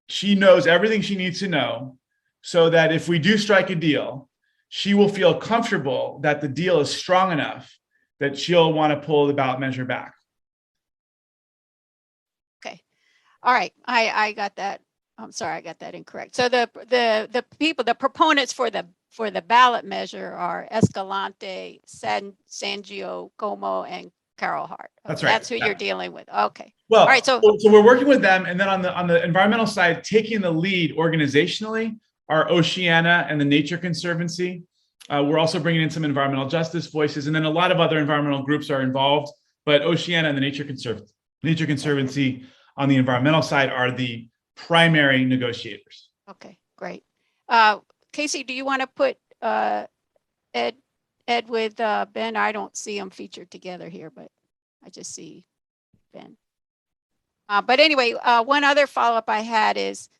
she knows everything she needs to know, so that if we do strike a deal, she will feel comfortable that the deal is strong enough that she'll want to pull the ballot measure back. Okay. All right. I got that. I'm sorry, I got that incorrect. So the people, the proponents for the ballot measure are Escalante, Sangio, Como, and Carol Hart. That's right. That's who you're dealing with. Okay. Well, all right. So we're working with them, and then on the environmental side, taking the lead organizationally are Oceana and the Nature Conservancy. We're also bringing in some environmental justice voices, and then a lot of other environmental groups are involved. But Oceana and the Nature Conservancy on the environmental side are the primary negotiators. Okay, great. Casey, do you want to put Ed with Ben? I don't see them featured together here, but I just see Ben. But anyway, one other follow-up I had is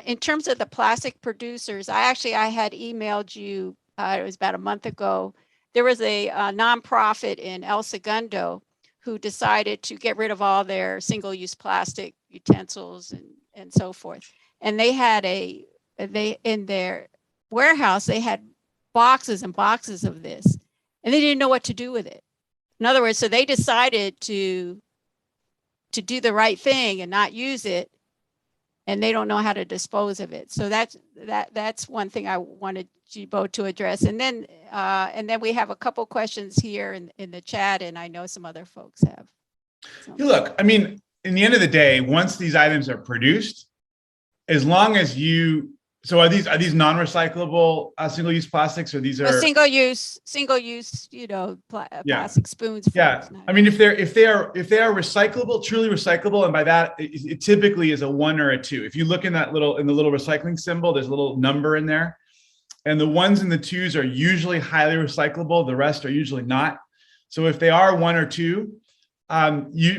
in terms of the plastic producers, I had emailed you, it was about a month ago. There was a nonprofit in El Segundo who decided to get rid of all their single-use plastic utensils and so forth. And they had in their warehouse, they had boxes and boxes of this, and they didn't know what to do with it. In other words, so they decided to do the right thing and not use it. and they don't know how to dispose of it. So that's one thing I wanted you both to address. And then we have a couple questions here in the chat, and I know some other folks have. You look, I mean, in the end of the day, once these items are produced, as long as you, so are these non-recyclable single-use plastics, or these are single use, plastic spoons. Yeah, I mean, if they are recyclable, truly recyclable, and by that it typically is a 1 or a 2. If you look in the little recycling symbol, there's a little number in there, and the 1s and the 2s are usually highly recyclable. The rest are usually not. So if they are 1 or 2,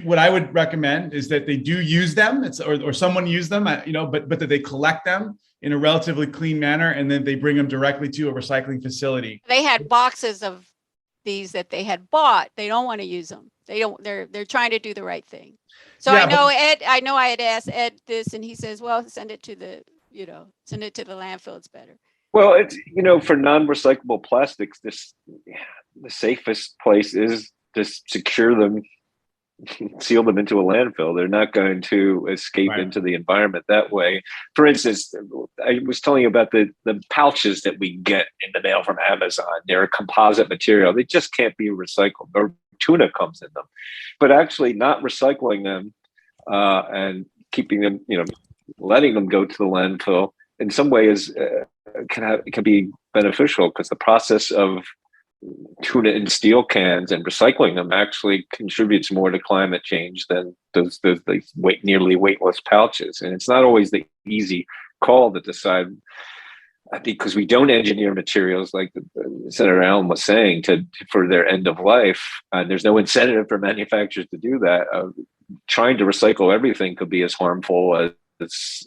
what I would recommend is that they do use them, or someone use them, but that they collect them in a relatively clean manner, and then they bring them directly to a recycling facility. They had boxes of these that they had bought. They don't want to use them. They're trying to do the right thing. So yeah, I know I had asked Ed this, and he says, well, send it to the landfill. It's better. Well, it's, for non-recyclable plastics, the safest place is to secure them, seal them into a landfill. They're not going to escape into the environment that way. For instance, I was telling you about the pouches that we get in the mail from Amazon. They're a composite material. They just can't be recycled, or tuna comes in them. But actually not recycling them and keeping them, letting them go to the landfill in some ways can be beneficial, because the process of tuna in steel cans and recycling them actually contributes more to climate change than those nearly weightless pouches. And it's not always the easy call to decide, because we don't engineer materials, like Senator Allen was saying, for their end of life. There's no incentive for manufacturers to do that. Trying to recycle everything could be as harmful as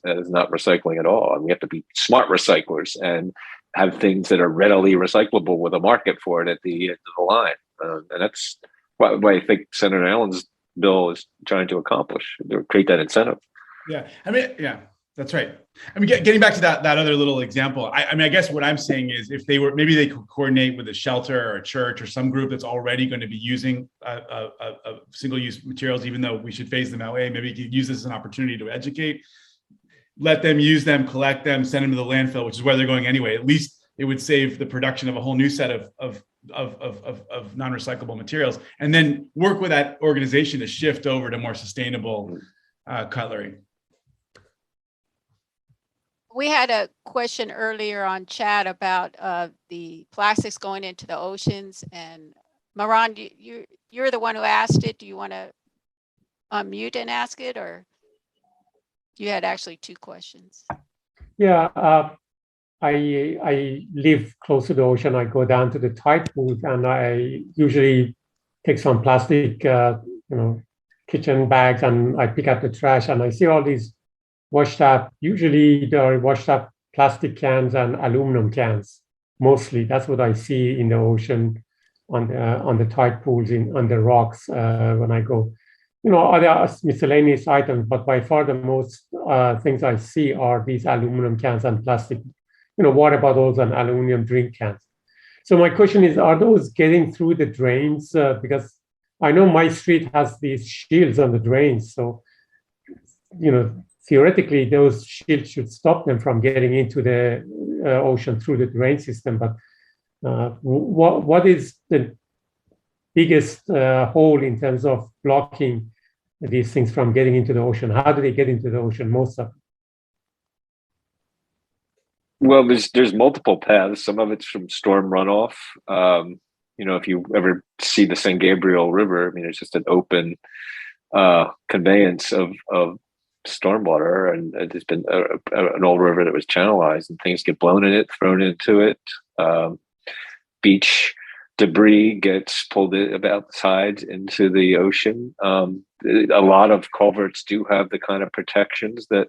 not recycling at all. And we have to be smart recyclers and have things that are readily recyclable with a market for it at the end of the line. And that's what I think Senator Allen's bill is trying to accomplish, to create that incentive. Yeah, I mean, yeah, that's right. I mean, getting back to that other little example, I mean, I guess what I'm saying is, if maybe they could coordinate with a shelter or a church or some group that's already going to be using single-use materials, even though we should phase them away, maybe you could use this as an opportunity to educate. Let them use them, collect them, send them to the landfill, which is where they're going anyway. At least it would save the production of a whole new set of non-recyclable materials, and then work with that organization to shift over to more sustainable cutlery. We had a question earlier on chat about the plastics going into the oceans, and Maran, you're the one who asked it. Do you want to unmute and ask it, or? You had actually 2 questions. Yeah, I live close to the ocean. I go down to the tide pools, and I usually take some plastic, kitchen bags, and I pick up the trash, and I see all these washed up. Usually, they are washed up plastic cans and aluminum cans. Mostly, that's what I see in the ocean, on the tide pools, on the rocks when I go. Other miscellaneous items, but by far the most things I see are these aluminum cans and plastic, water bottles and aluminum drink cans. So my question is, are those getting through the drains? Because I know my street has these shields on the drains. So, theoretically, those shields should stop them from getting into the ocean through the drain system. But what is the biggest hole in terms of blocking these things from getting into the ocean? How do they get into the ocean, most of them? Well, there's multiple paths. Some of it's from storm runoff. If you ever see the San Gabriel River, I mean, it's just an open conveyance of stormwater, and it's been an old river that was channelized, and things get blown in it, thrown into it. Beach debris gets pulled about the sides into the ocean. A lot of culverts do have the kind of protections that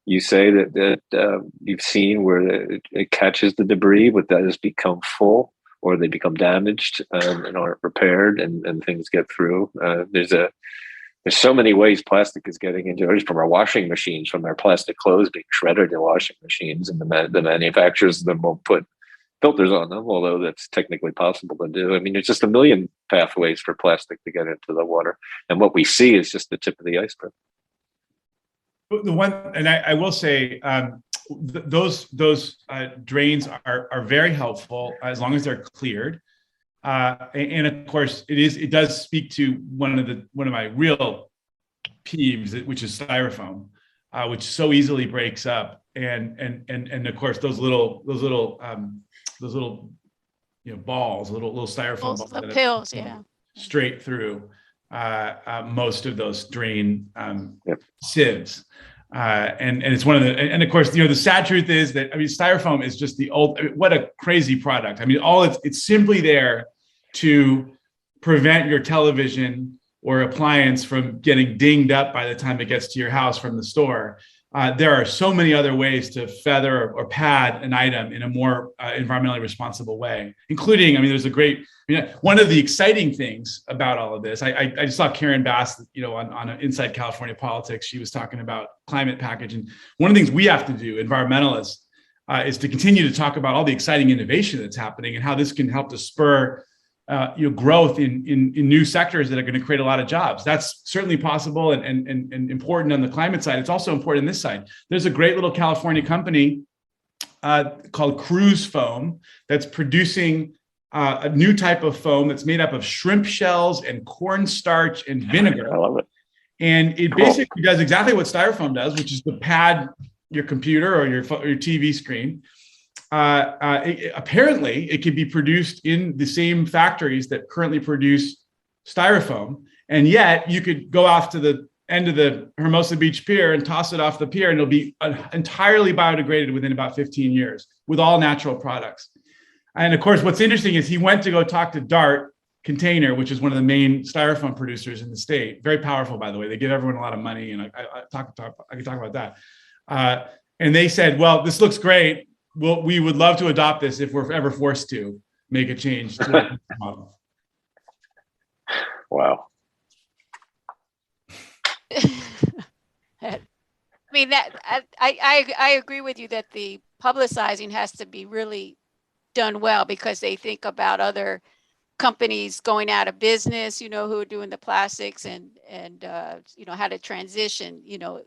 you say that you've seen, where it catches the debris, but that has become full, or they become damaged and aren't repaired, and things get through. There's so many ways plastic is getting into it, from our washing machines, from our plastic clothes being shredded in washing machines, and the manufacturers then will put filters on them, although that's technically possible to do. I mean, there's just a million pathways for plastic to get into the water, and what we see is just the tip of the iceberg. The one, and I will say, those drains are very helpful as long as they're cleared. And of course, it does speak to one of my real peeves, which is styrofoam, which so easily breaks up, and of course those little balls, little styrofoam balls, the pills, yeah, straight through most of those drain sieves. And it's one of the, and of course, the sad truth is that, styrofoam is just what a crazy product. It's simply there to prevent your television or appliance from getting dinged up by the time it gets to your house from the store. There are so many other ways to feather or pad an item in a more environmentally responsible way, including, there's one of the exciting things about all of this, I just saw Karen Bass, on Inside California Politics, she was talking about climate package. And one of the things we have to do, environmentalists, is to continue to talk about all the exciting innovation that's happening and how this can help to spur growth in new sectors that are going to create a lot of jobs. That's certainly possible and important on the climate side. It's also important on this side. There's a great little California company called Cruise Foam that's producing a new type of foam that's made up of shrimp shells and cornstarch and vinegar. I love it. And it basically does exactly what styrofoam does, which is to pad your computer or your TV screen. Apparently, it can be produced in the same factories that currently produce styrofoam, and yet you could go off to the end of the Hermosa Beach Pier and toss it off the pier, and it'll be entirely biodegraded within about 15 years with all natural products. And of course, what's interesting is he went to go talk to Dart Container, which is one of the main styrofoam producers in the state. Very powerful, by the way. They give everyone a lot of money, and I can talk about that. And they said, "Well, this looks great. Well, we would love to adopt this if we're ever forced to make a change to the model." Wow. I agree with you that the publicizing has to be really done well, because they think about other companies going out of business, who are doing the plastics and how to transition,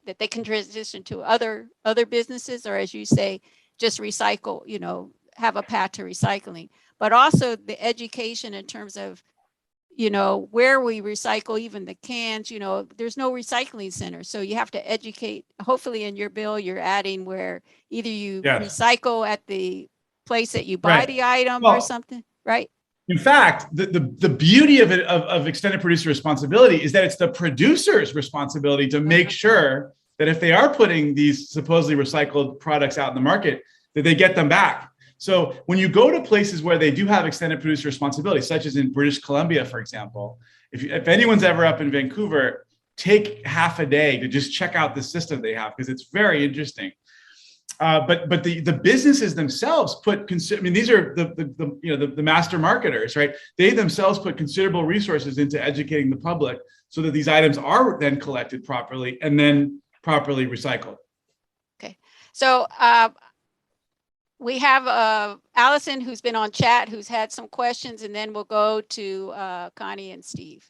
that they can transition to other businesses, or as you say, just recycle, have a path to recycling, but also the education in terms of, where we recycle, even the cans, there's no recycling center. So you have to educate. Hopefully in your bill, you're adding where either you recycle at the place that you buy the item or something, right? In fact, the beauty of it, of extended producer responsibility, is that it's the producer's responsibility to make sure that if they are putting these supposedly recycled products out in the market, that they get them back. So when you go to places where they do have extended producer responsibility, such as in British Columbia, for example, if anyone's ever up in Vancouver, take half a day to just check out the system they have, because it's very interesting. But the businesses themselves these are the master marketers, right? They themselves put considerable resources into educating the public so that these items are then collected properly and then properly recycled. Okay, so we have Allison, who's been on chat, who's had some questions, and then we'll go to Connie and Steve.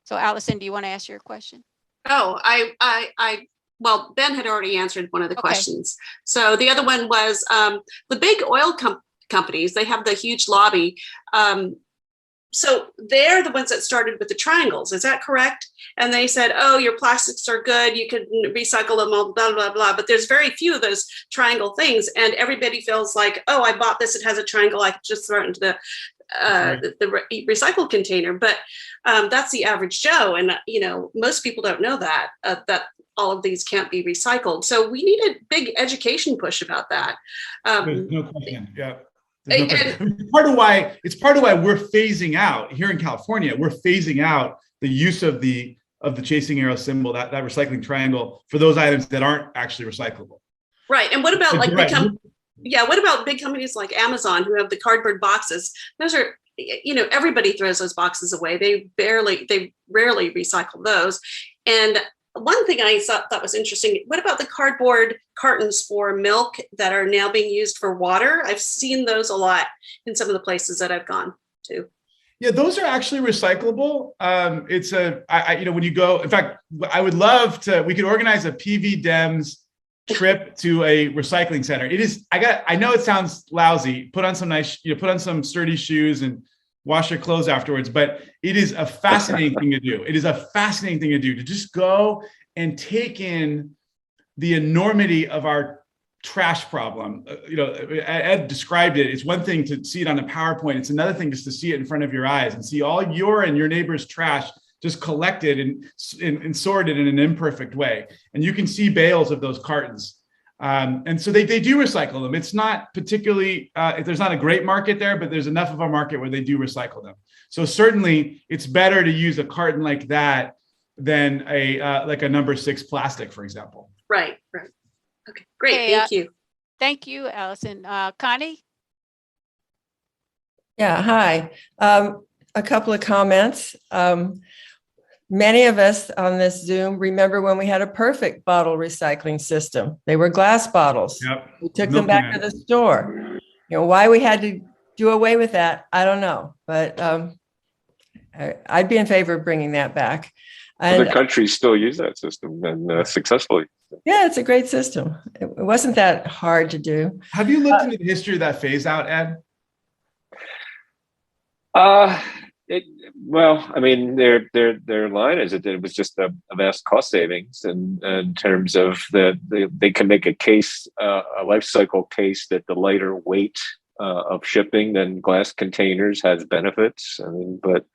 So Allison, do you want to ask your question? Oh, well, Ben had already answered one of the questions. So the other one was the big oil companies, they have the huge lobby. So they're the ones that started with the triangles. Is that correct? And they said, oh, your plastics are good. You can recycle them, all, blah, blah, blah. But there's very few of those triangle things. And everybody feels like, oh, I bought this. It has a triangle. I can just throw it into the recycle container. But that's the average Joe. And, most people don't know that, that all of these can't be recycled. So we need a big education push about that. There's no question. Yeah. It's part of why we're phasing out here in California. We're phasing out the use of the chasing arrow symbol, that recycling triangle, for those items that aren't actually recyclable. Right. And what about what about big companies like Amazon, who have the cardboard boxes? Those are, everybody throws those boxes away. They rarely recycle those. And one thing I thought was interesting, what about the cardboard cartons for milk that are now being used for water? I've seen those a lot in some of the places that I've gone to. Yeah, those are actually recyclable. It's when you go, in fact, I would love to, we could organize a PV Dems trip to a recycling center. It is, I know it sounds lousy, put on some sturdy shoes and wash your clothes afterwards, but it is a fascinating thing to do. It is a fascinating thing to do, to just go and take in the enormity of our trash problem. Ed described it. It's one thing to see it on a PowerPoint. It's another thing just to see it in front of your eyes and see all your and your neighbor's trash just collected and sorted in an imperfect way. And you can see bales of those cartons. And so they do recycle them. It's not particularly, there's not a great market there, but there's enough of a market where they do recycle them. So certainly it's better to use a carton like that than like a number 6 plastic, for example. Right. Okay, great. Thank you. Thank you, Allison. Connie? Yeah, hi. A couple of comments. Many of us on this Zoom remember when we had a perfect bottle recycling system. They were glass bottles. Yep. We took them back to the store. Why we had to do away with that, I don't know. But I'd be in favor of bringing that back. And other countries still use that system, and successfully. Yeah, it's a great system. It wasn't that hard to do. Have you looked into the history of that phase out, Ed? Well, I mean, their line is that it was just a vast cost savings, and in terms of they can make a case, a life cycle case, that the lighter weight of shipping than glass containers has benefits. I mean, but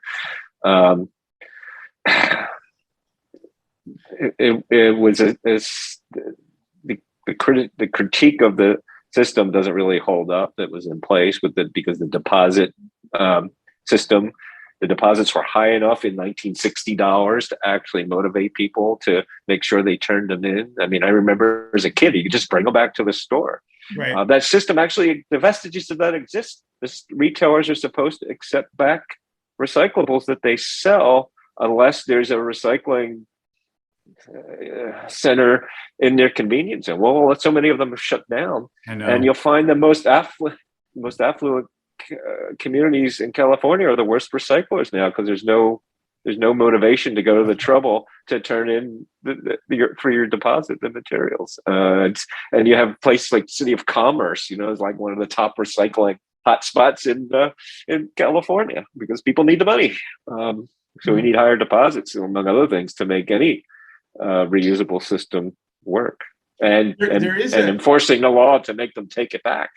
it was the critique of the system doesn't really hold up that was in place with because the deposit system, the deposits were high enough in $1960 to actually motivate people to make sure they turned them in. I mean, I remember as a kid, you could just bring them back to the store. Right. That system actually, the vestiges of that exist. Retailers are supposed to accept back recyclables that they sell unless there's a recycling center in their convenience zone. Well, so many of them have shut down, and you'll find the most affluent communities in California are the worst recyclers now, because there's no motivation to go to the trouble to turn in for your deposit the materials. And you have places like City of Commerce, is like one of the top recycling hotspots in California, because people need the money. So we need higher deposits, among other things, to make any reusable system work, and enforcing the law to make them take it back.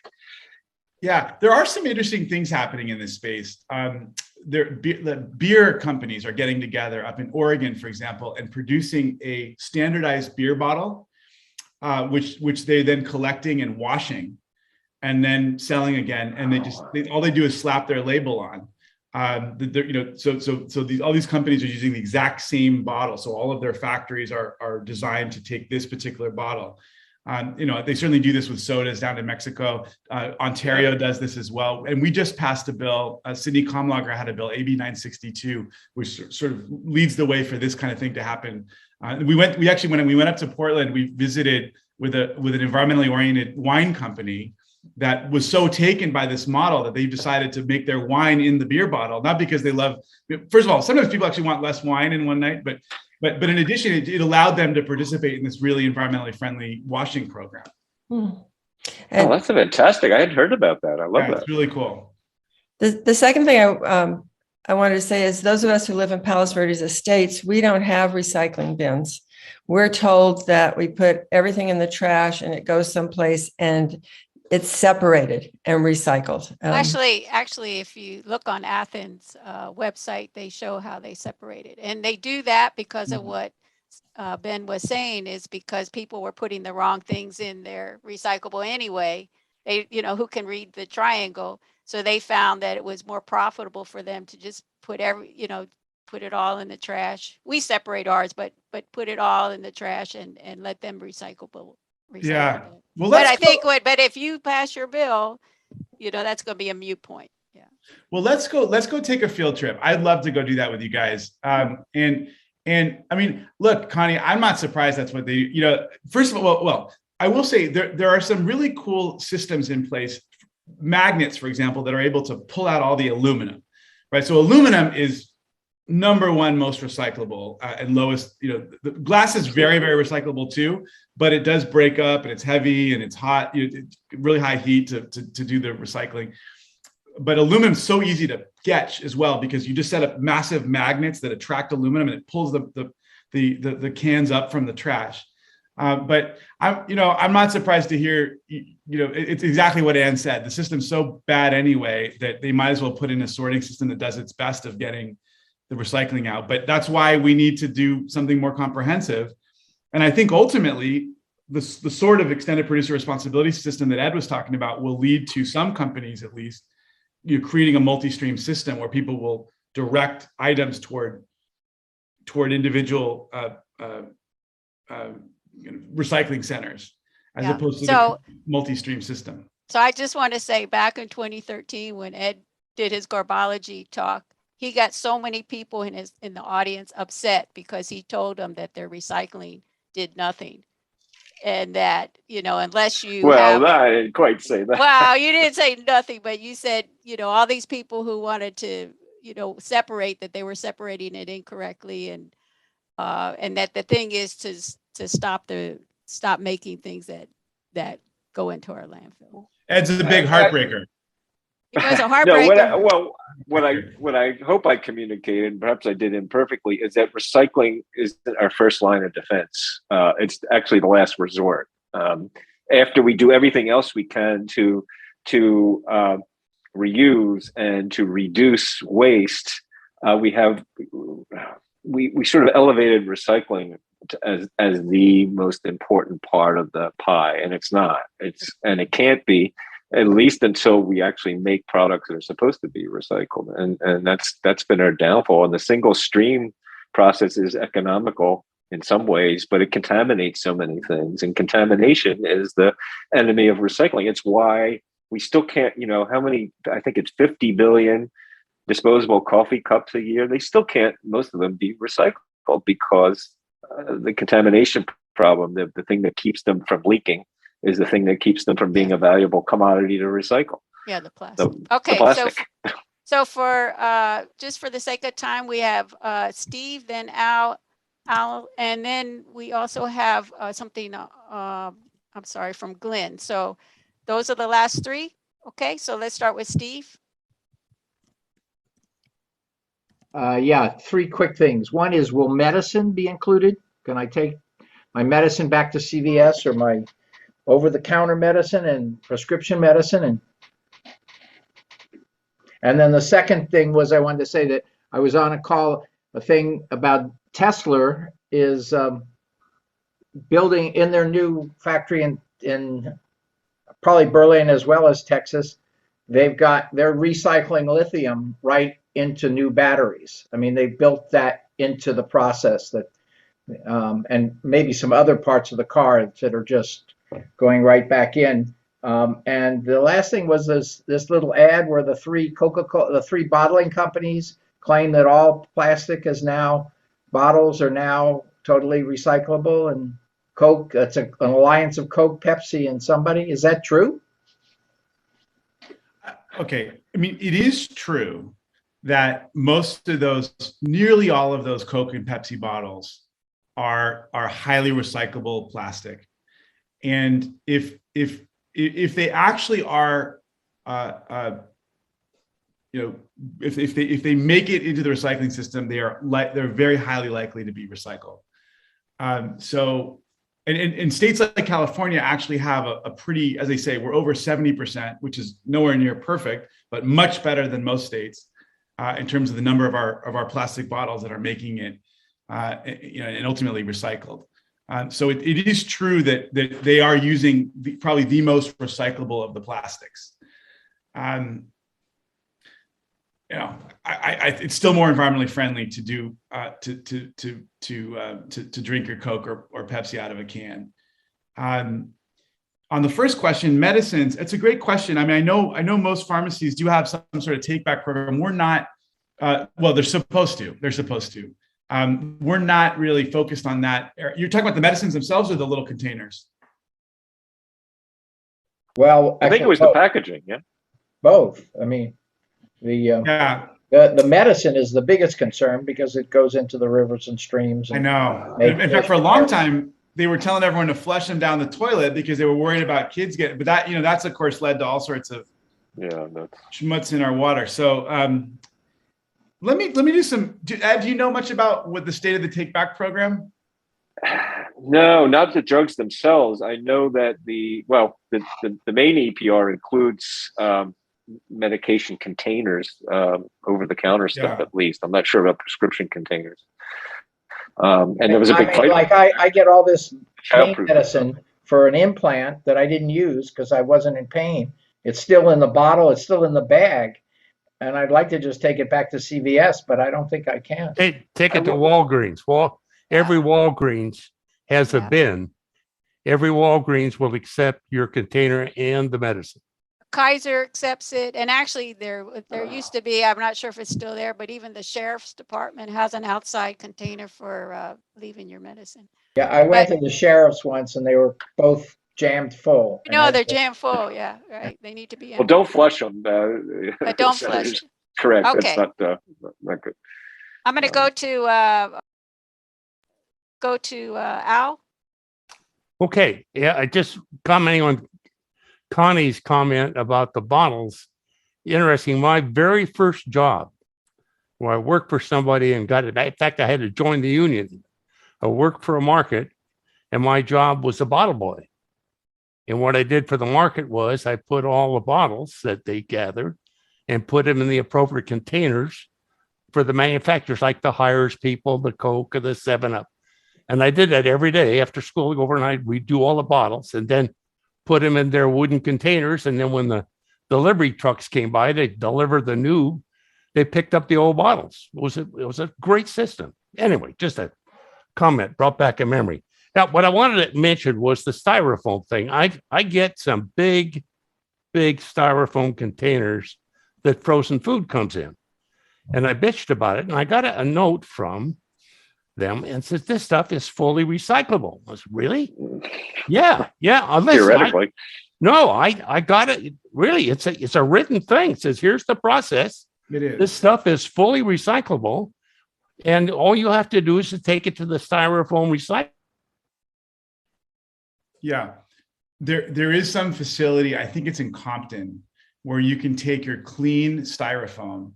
Yeah, there are some interesting things happening in this space. The beer companies are getting together up in Oregon, for example, and producing a standardized beer bottle, which they then collecting and washing, and then selling again. And all they do is slap their label on. All these companies are using the exact same bottle. So all of their factories are designed to take this particular bottle. They certainly do this with sodas down in Mexico. Ontario does this as well. And we just passed a bill. Sidney Comlager had a bill, AB 962, which sort of leads the way for this kind of thing to happen. When we went up to Portland, we visited with an environmentally oriented wine company that was so taken by this model that they decided to make their wine in the beer bottle, not because they love, first of all, sometimes people actually want less wine in one night, but in addition, it allowed them to participate in this really environmentally friendly washing program. That's fantastic. I hadn't heard about that. I love that. It's really cool. The second thing I wanted to say is, those of us who live in Palos Verdes Estates, we don't have recycling bins. We're told that we put everything in the trash and it goes someplace and it's separated and recycled. Actually, if you look on Athens' website, they show how they separate it. And they do that because of what Ben was saying, is because people were putting the wrong things in their recyclable anyway. They, who can read the triangle. So they found that it was more profitable for them to just put it all in the trash. We separate ours, but put it all in the trash and let them recycle. Yeah. Well, but if you pass your bill, that's going to be a moot point. Yeah. Well, let's go take a field trip. I'd love to go do that with you guys. And I mean, look, Connie, I'm not surprised that's what they, first of all, well, I will say there are some really cool systems in place, magnets, for example, that are able to pull out all the aluminum, right? So aluminum is #1 most recyclable and lowest. The glass is very, very recyclable too, but it does break up and it's heavy and it's hot. It's really high heat to do the recycling. But aluminum is so easy to get as well because you just set up massive magnets that attract aluminum and it pulls the cans up from the trash. But I'm not surprised to hear, it's exactly what Ann said. The system's so bad anyway that they might as well put in a sorting system that does its best of getting the recycling out. But that's why we need to do something more comprehensive. And I think ultimately the sort of extended producer responsibility system that Ed was talking about will lead to some companies, at least, creating a multi-stream system where people will direct items toward individual recycling centers as opposed to the multi-stream system. So I just want to say, back in 2013, when Ed did his Garbology talk, he got so many people in the audience upset because he told them that their recycling did nothing, and that unless you I didn't quite say that. Well, you didn't say nothing, but you said all these people who wanted to separate, that they were separating it incorrectly, and that the thing is to stop making things that go into our landfill. Ed's a big heartbreaker. It was a heartbreaker. No, what I hope I communicated, perhaps I did imperfectly, is that recycling is our first line of defense. It's actually the last resort. After we do everything else we can to reuse and to reduce waste, we sort of elevated recycling as the most important part of the pie, and it's not. And it can't be, at least until we actually make products that are supposed to be recycled. And that's been our downfall. And the single stream process is economical in some ways, but it contaminates so many things. And contamination is the enemy of recycling. It's why we still can't, how many, I think it's 50 billion disposable coffee cups a year. They still can't, most of them, be recycled because the contamination problem, the thing that keeps them from leaking, is the thing that keeps them from being a valuable commodity to recycle. Yeah, the plastic. Okay, the plastic. So for just for the sake of time, we have Steve, then Al, and then we also have something. I'm sorry, from Glenn. So those are the last three. Okay, so let's start with Steve. Yeah, three quick things. One is, will medicine be included? Can I take my medicine back to CVS or my over-the-counter medicine and prescription medicine? And then the second thing was, I wanted to say that I was on a thing about Tesla is building in their new factory in probably Berlin as well as Texas. They're recycling lithium right into new batteries. I mean, they built that into the process that, and maybe some other parts of the car that are just going right back in. And the last thing was this little ad where the three bottling companies claim that all plastic is now, bottles are now totally recyclable, and Coke, that's an alliance of Coke, Pepsi, and somebody. Is that true? Okay, I mean, it is true that nearly all of those Coke and Pepsi bottles are highly recyclable plastic. And if they actually are, if they make it into the recycling system, they're very highly likely to be recycled. So, and states like California actually have a pretty, as they say, we're over 70%, which is nowhere near perfect, but much better than most states in terms of the number of our plastic bottles that are making it, and ultimately recycled. So it is true that they are using probably the most recyclable of the plastics. It's still more environmentally friendly to do to drink your Coke or Pepsi out of a can. On the first question, medicines, it's a great question. I mean, I know most pharmacies do have some sort of take back program. We're not. Well, they're supposed to. We're not really focused on that. You're talking about the medicines themselves or the little containers? Well, I think it was the packaging, yeah. Both. I mean, the The medicine is the biggest concern because it goes into the rivers and streams. I And know. make In fact, for a long time, they were telling everyone to flush them down the toilet because they were worried about kids getting, but that, that's of course led to all sorts of schmutz in our water. So let me do some, Ed, do you know much about what the state of the Take Back program? No, not the drugs themselves. I know that the main EPR includes medication containers, over-the-counter stuff at least. I'm not sure about prescription containers. And there was a big fight. Like I get all this pain medicine for an implant that I didn't use because I wasn't in pain. It's still in the bottle. It's still in the bag. And I'd like to just take it back to CVS, but I don't think I can. Hey, take it to Walgreens. Every Walgreens has a bin. Every Walgreens will accept your container and the medicine. Kaiser accepts it. And actually there used to be, I'm not sure if it's still there, but even the sheriff's department has an outside container for leaving your medicine. Yeah, I went to the sheriff's once and they were both jammed full. No, they're jammed full. Yeah, right. They need to be. Well, don't flush them. But don't flush. Correct. Okay. That's not good. I'm going to go to Al. Okay. Yeah, I just commenting on Connie's comment about the bottles. Interesting. My very first job where I worked for somebody and got it. In fact, I had to join the union. I worked for a market and my job was a bottle boy. And what I did for the market was I put all the bottles that they gathered and put them in the appropriate containers for the manufacturers, like the Hires people, the Coke, or the 7-Up. And I did that every day after school, overnight. We'd do all the bottles and then put them in their wooden containers. And then when the delivery trucks came by, they delivered the new, they picked up the old bottles. It was a great system. Anyway, just a comment brought back a memory. Now, what I wanted to mention was the styrofoam thing. I get some big styrofoam containers that frozen food comes in. And I bitched about it. And I got a note from them and said, this stuff is fully recyclable. I was really? Yeah. Theoretically. I got it. Really, it's a written thing. It says, here's the process. It is. This stuff is fully recyclable. And all you have to do is to take it to the styrofoam recycle. Yeah, there is some facility, I think it's in Compton, where you can take your clean styrofoam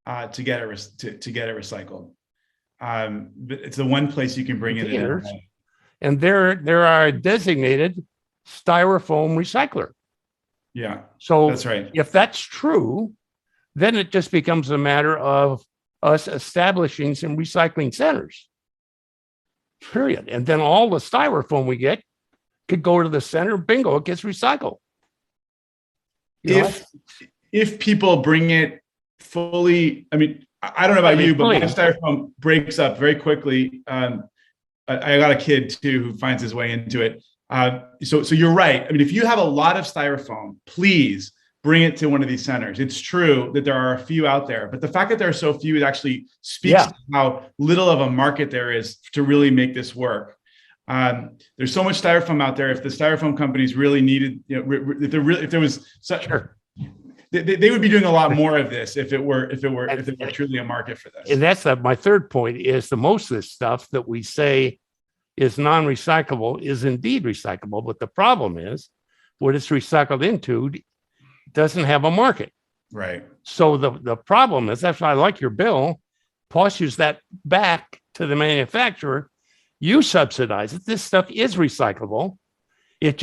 to get it recycled. But it's the one place you can bring it in. And there are a designated styrofoam recycler. Yeah, so that's right. If that's true, then it just becomes a matter of us establishing some recycling centers. Period. And then all the styrofoam we get could go to the center, bingo, it gets recycled. If people bring it fully, I mean, I don't know about you, but my styrofoam breaks up very quickly. I got a kid too who finds his way into it. So you're right. I mean, if you have a lot of styrofoam, please bring it to one of these centers. It's true that there are a few out there, but the fact that there are so few, it actually speaks to how little of a market there is to really make this work. There's so much styrofoam out there. If the styrofoam companies really needed, if there was such, they would be doing a lot more of this if it were truly a market for this. And that's my third point is the most of this stuff that we say is non-recyclable is indeed recyclable. But the problem is what it's recycled into doesn't have a market. Right. So the problem is, that's why I like your bill, pushes that back to the manufacturer. You subsidize it. This stuff is recyclable. It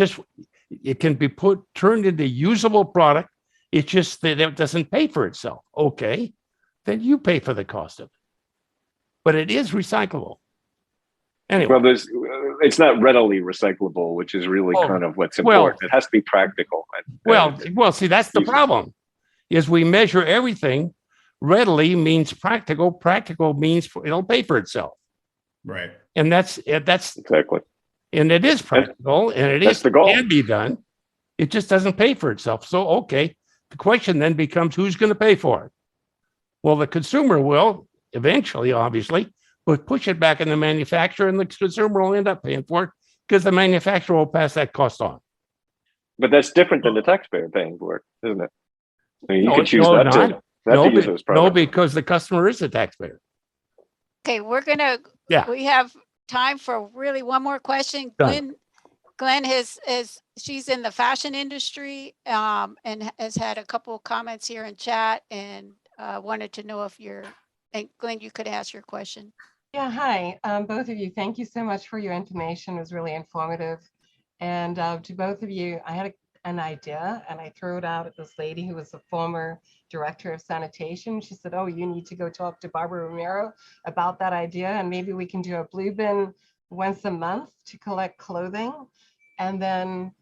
can be turned into usable product. It's just that it doesn't pay for itself. Okay, then you pay for the cost of it. But it is recyclable. Anyway. Well, it's not readily recyclable, which is really kind of what's important. It has to be practical. Well, see, that's the problem. Is we measure everything. Readily means practical. Practical means it'll pay for itself. Right. And that's exactly. And it is practical, and can be done. It just doesn't pay for itself. So, okay, the question then becomes who's going to pay for it? Well, the consumer will eventually, obviously, but push it back in the manufacturer, and the consumer will end up paying for it because the manufacturer will pass that cost on. But that's different than the taxpayer paying for it, isn't it? I mean, you can choose not to. have to use those products. No, because the customer is the taxpayer. Okay, we're gonna, Yeah. we have time for really one more question. Done. Glenn she's in the fashion industry and has had a couple of comments here in chat and wanted to know if and Glenn, you could ask your question. Yeah, hi, both of you. Thank you so much for your information. It was really informative. And to both of you, I had an idea and I threw it out at this lady who was the former director of sanitation. She said, oh, you need to go talk to Barbara Romero about that idea. And maybe we can do a blue bin once a month to collect clothing and then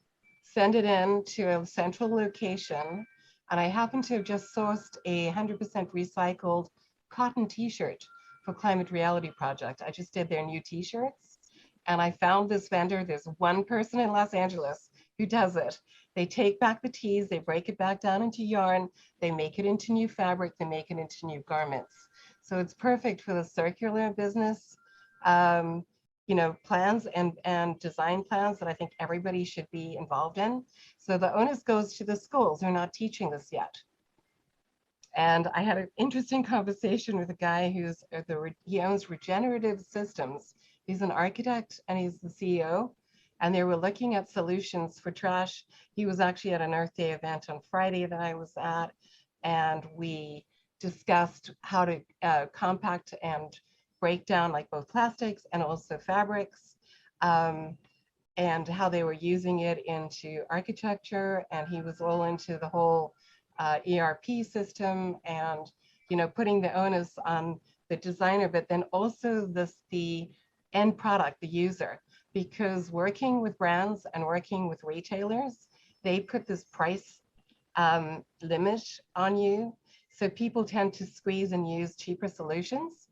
send it in to a central location. And I happen to have just sourced a 100% recycled cotton t-shirt for Climate Reality Project. I just did their new t-shirts and I found this vendor. There's one person in Los Angeles who does it. They take back the tees, they break it back down into yarn, they make it into new fabric, they make it into new garments. So it's perfect for the circular business, you know, plans and design plans that I think everybody should be involved in. So the onus goes to the schools. They're not teaching this yet. And I had an interesting conversation with a guy he owns Regenerative Systems. He's an architect and he's the CEO. And they were looking at solutions for trash. He was actually at an Earth Day event on Friday that I was at. And we discussed how to compact and break down like both plastics and also fabrics, and how they were using it into architecture. And he was all into the whole ERP system and, you know, putting the onus on the designer, but then also the end product, the user, because working with brands and working with retailers, they put this price limit on you. So people tend to squeeze and use cheaper solutions.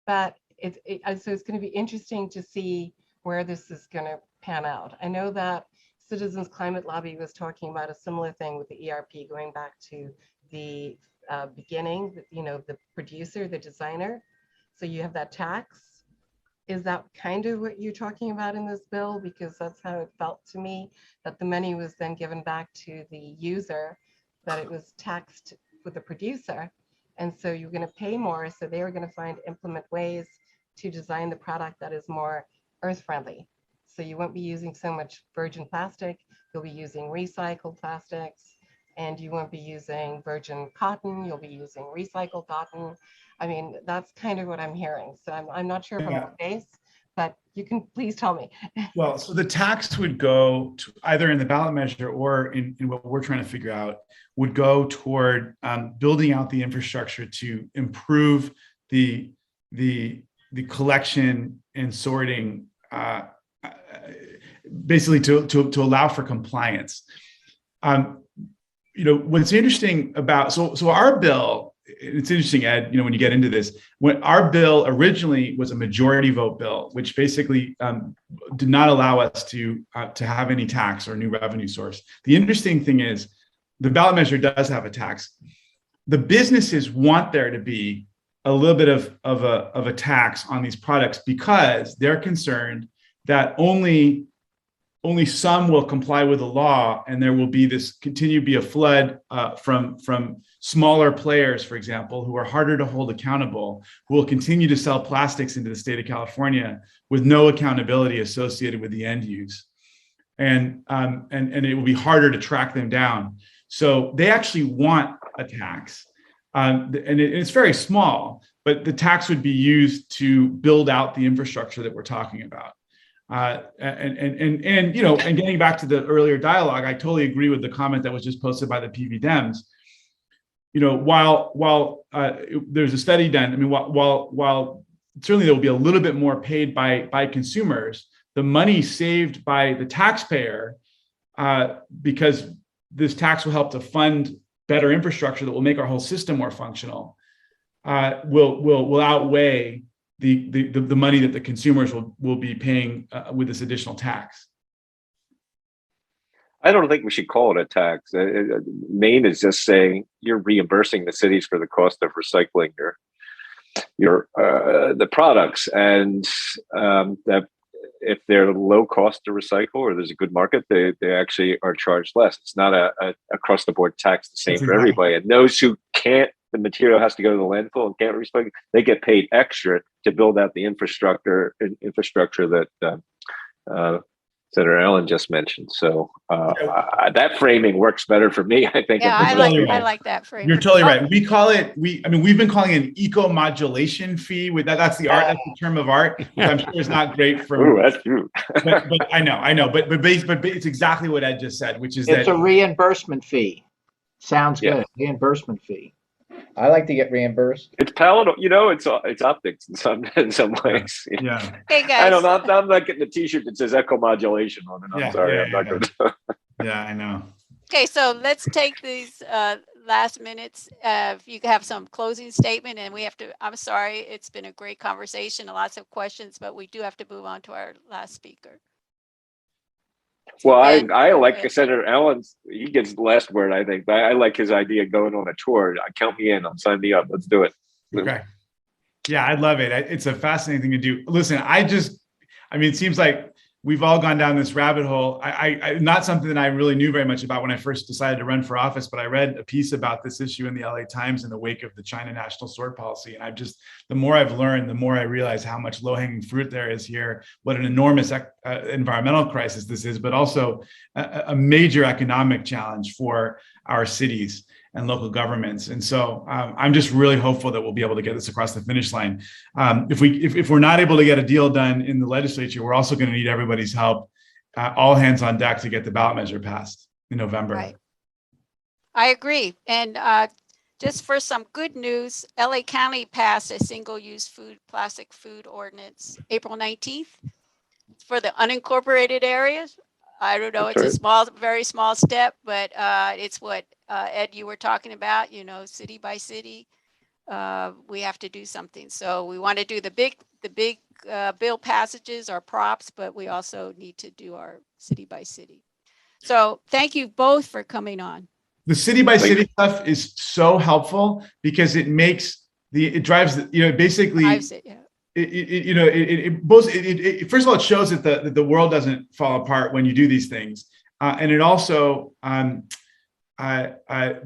But so it's going to be interesting to see where this is going to pan out. I know that Citizens Climate Lobby was talking about a similar thing with the ERP, going back to the beginning, you know, the producer, the designer. So you have that tax. Is that kind of what you're talking about in this bill? Because that's how it felt to me, that the money was then given back to the user, that it was taxed with the producer. And so you're going to pay more. So they were going to implement ways to design the product that is more earth friendly. So you won't be using so much virgin plastic. You'll be using recycled plastics, and you won't be using virgin cotton. You'll be using recycled cotton. I mean, that's kind of what I'm hearing. So I'm not sure if I'm off base, but you can please tell me. Well, so the tax would go to either in the ballot measure or in what we're trying to figure out, would go toward building out the infrastructure to improve the collection and sorting, basically to allow for compliance. You know, what's interesting about, so our bill, it's interesting, Ed, you know, when you get into this, when our bill originally was a majority vote bill, which basically did not allow us to have any tax or new revenue source. The interesting thing is the ballot measure does have a tax. The businesses want there to be a little bit of a tax on these products because they're concerned that only some will comply with the law, and there will be continue to be a flood from smaller players, for example, who are harder to hold accountable, who will continue to sell plastics into the state of California with no accountability associated with the end use, and it will be harder to track them down. So they actually want a tax, and it's very small, but the tax would be used to build out the infrastructure that we're talking about. And you know, and getting back to the earlier dialogue, I totally agree with the comment that was just posted by the PV Dems. You know, while there's a study done, I mean, while certainly there will be a little bit more paid by consumers, the money saved by the taxpayer, because this tax will help to fund better infrastructure that will make our whole system more functional, will outweigh the money that the consumers will be paying with this additional tax. I don't think we should call it a tax. Maine is just saying you're reimbursing the cities for the cost of recycling the products, and that if they're low cost to recycle or there's a good market, they actually are charged less. It's not a across the board tax the same That's for exactly. everybody. And those who can't, the material has to go to the landfill and can't recycle, they get paid extra to build out the infrastructure that Senator Allen just mentioned. So that framing works better for me, I think. Yeah, I like that framing. You're totally right. We call it, we've been calling it an eco-modulation fee. With that's the art, that's the term of art, which I'm sure is not great for. Ooh, that's true. but I know, but it's exactly what Ed just said, which is It's that a reimbursement fee. Sounds Yeah. good. Reimbursement fee. I like to get reimbursed. It's palatable, it's optics in some ways. yeah. Hey I guys, don't know. I'm not getting a T-shirt that says eco modulation on it. I'm sorry. I'm not gonna. Yeah, I know. okay, so let's take these last minutes. If you have some closing statement, and we have to, I'm sorry, it's been a great conversation, lots of questions, but we do have to move on to our last speaker. Well, Ben, I go like ahead. Senator Allen's. He gets the last word, I think. But I like his idea of going on a tour. Count me in. Sign me up. Let's do it. Okay. Yeah, I love it. It's a fascinating thing to do. Listen, it seems like we've all gone down this rabbit hole. I not something that I really knew very much about when I first decided to run for office, but I read a piece about this issue in the LA Times in the wake of the China national sword policy. And the more I've learned, the more I realize how much low-hanging fruit there is here, what an enormous environmental crisis this is, but also a major economic challenge for our cities and local governments. And so I'm just really hopeful that we'll be able to get this across the finish line. If we're not able to get a deal done in the legislature, we're also going to need everybody's help, all hands on deck to get the ballot measure passed in November. Right. I agree. And just for some good news, LA County passed a single-use plastic food ordinance April 19th for the unincorporated areas. I don't know, That's it's a very small step, but it's what Ed, you were talking about, city by city, we have to do something. So we want to do the big bill passages or props, but we also need to do our city by city. So thank you both for coming on. The city by city stuff is so helpful because it drives, basically. Drives it, yeah. First of all, it shows that the world doesn't fall apart when you do these things, and it also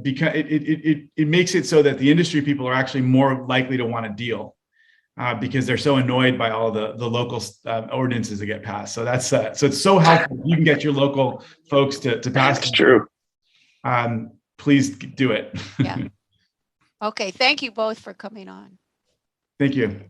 because it makes it so that the industry people are actually more likely to want to deal because they're so annoyed by all the local ordinances that get passed. So that's so it's so helpful. You can get your local folks to pass. That's true. Please do it. Yeah. Okay. Thank you both for coming on. Thank you.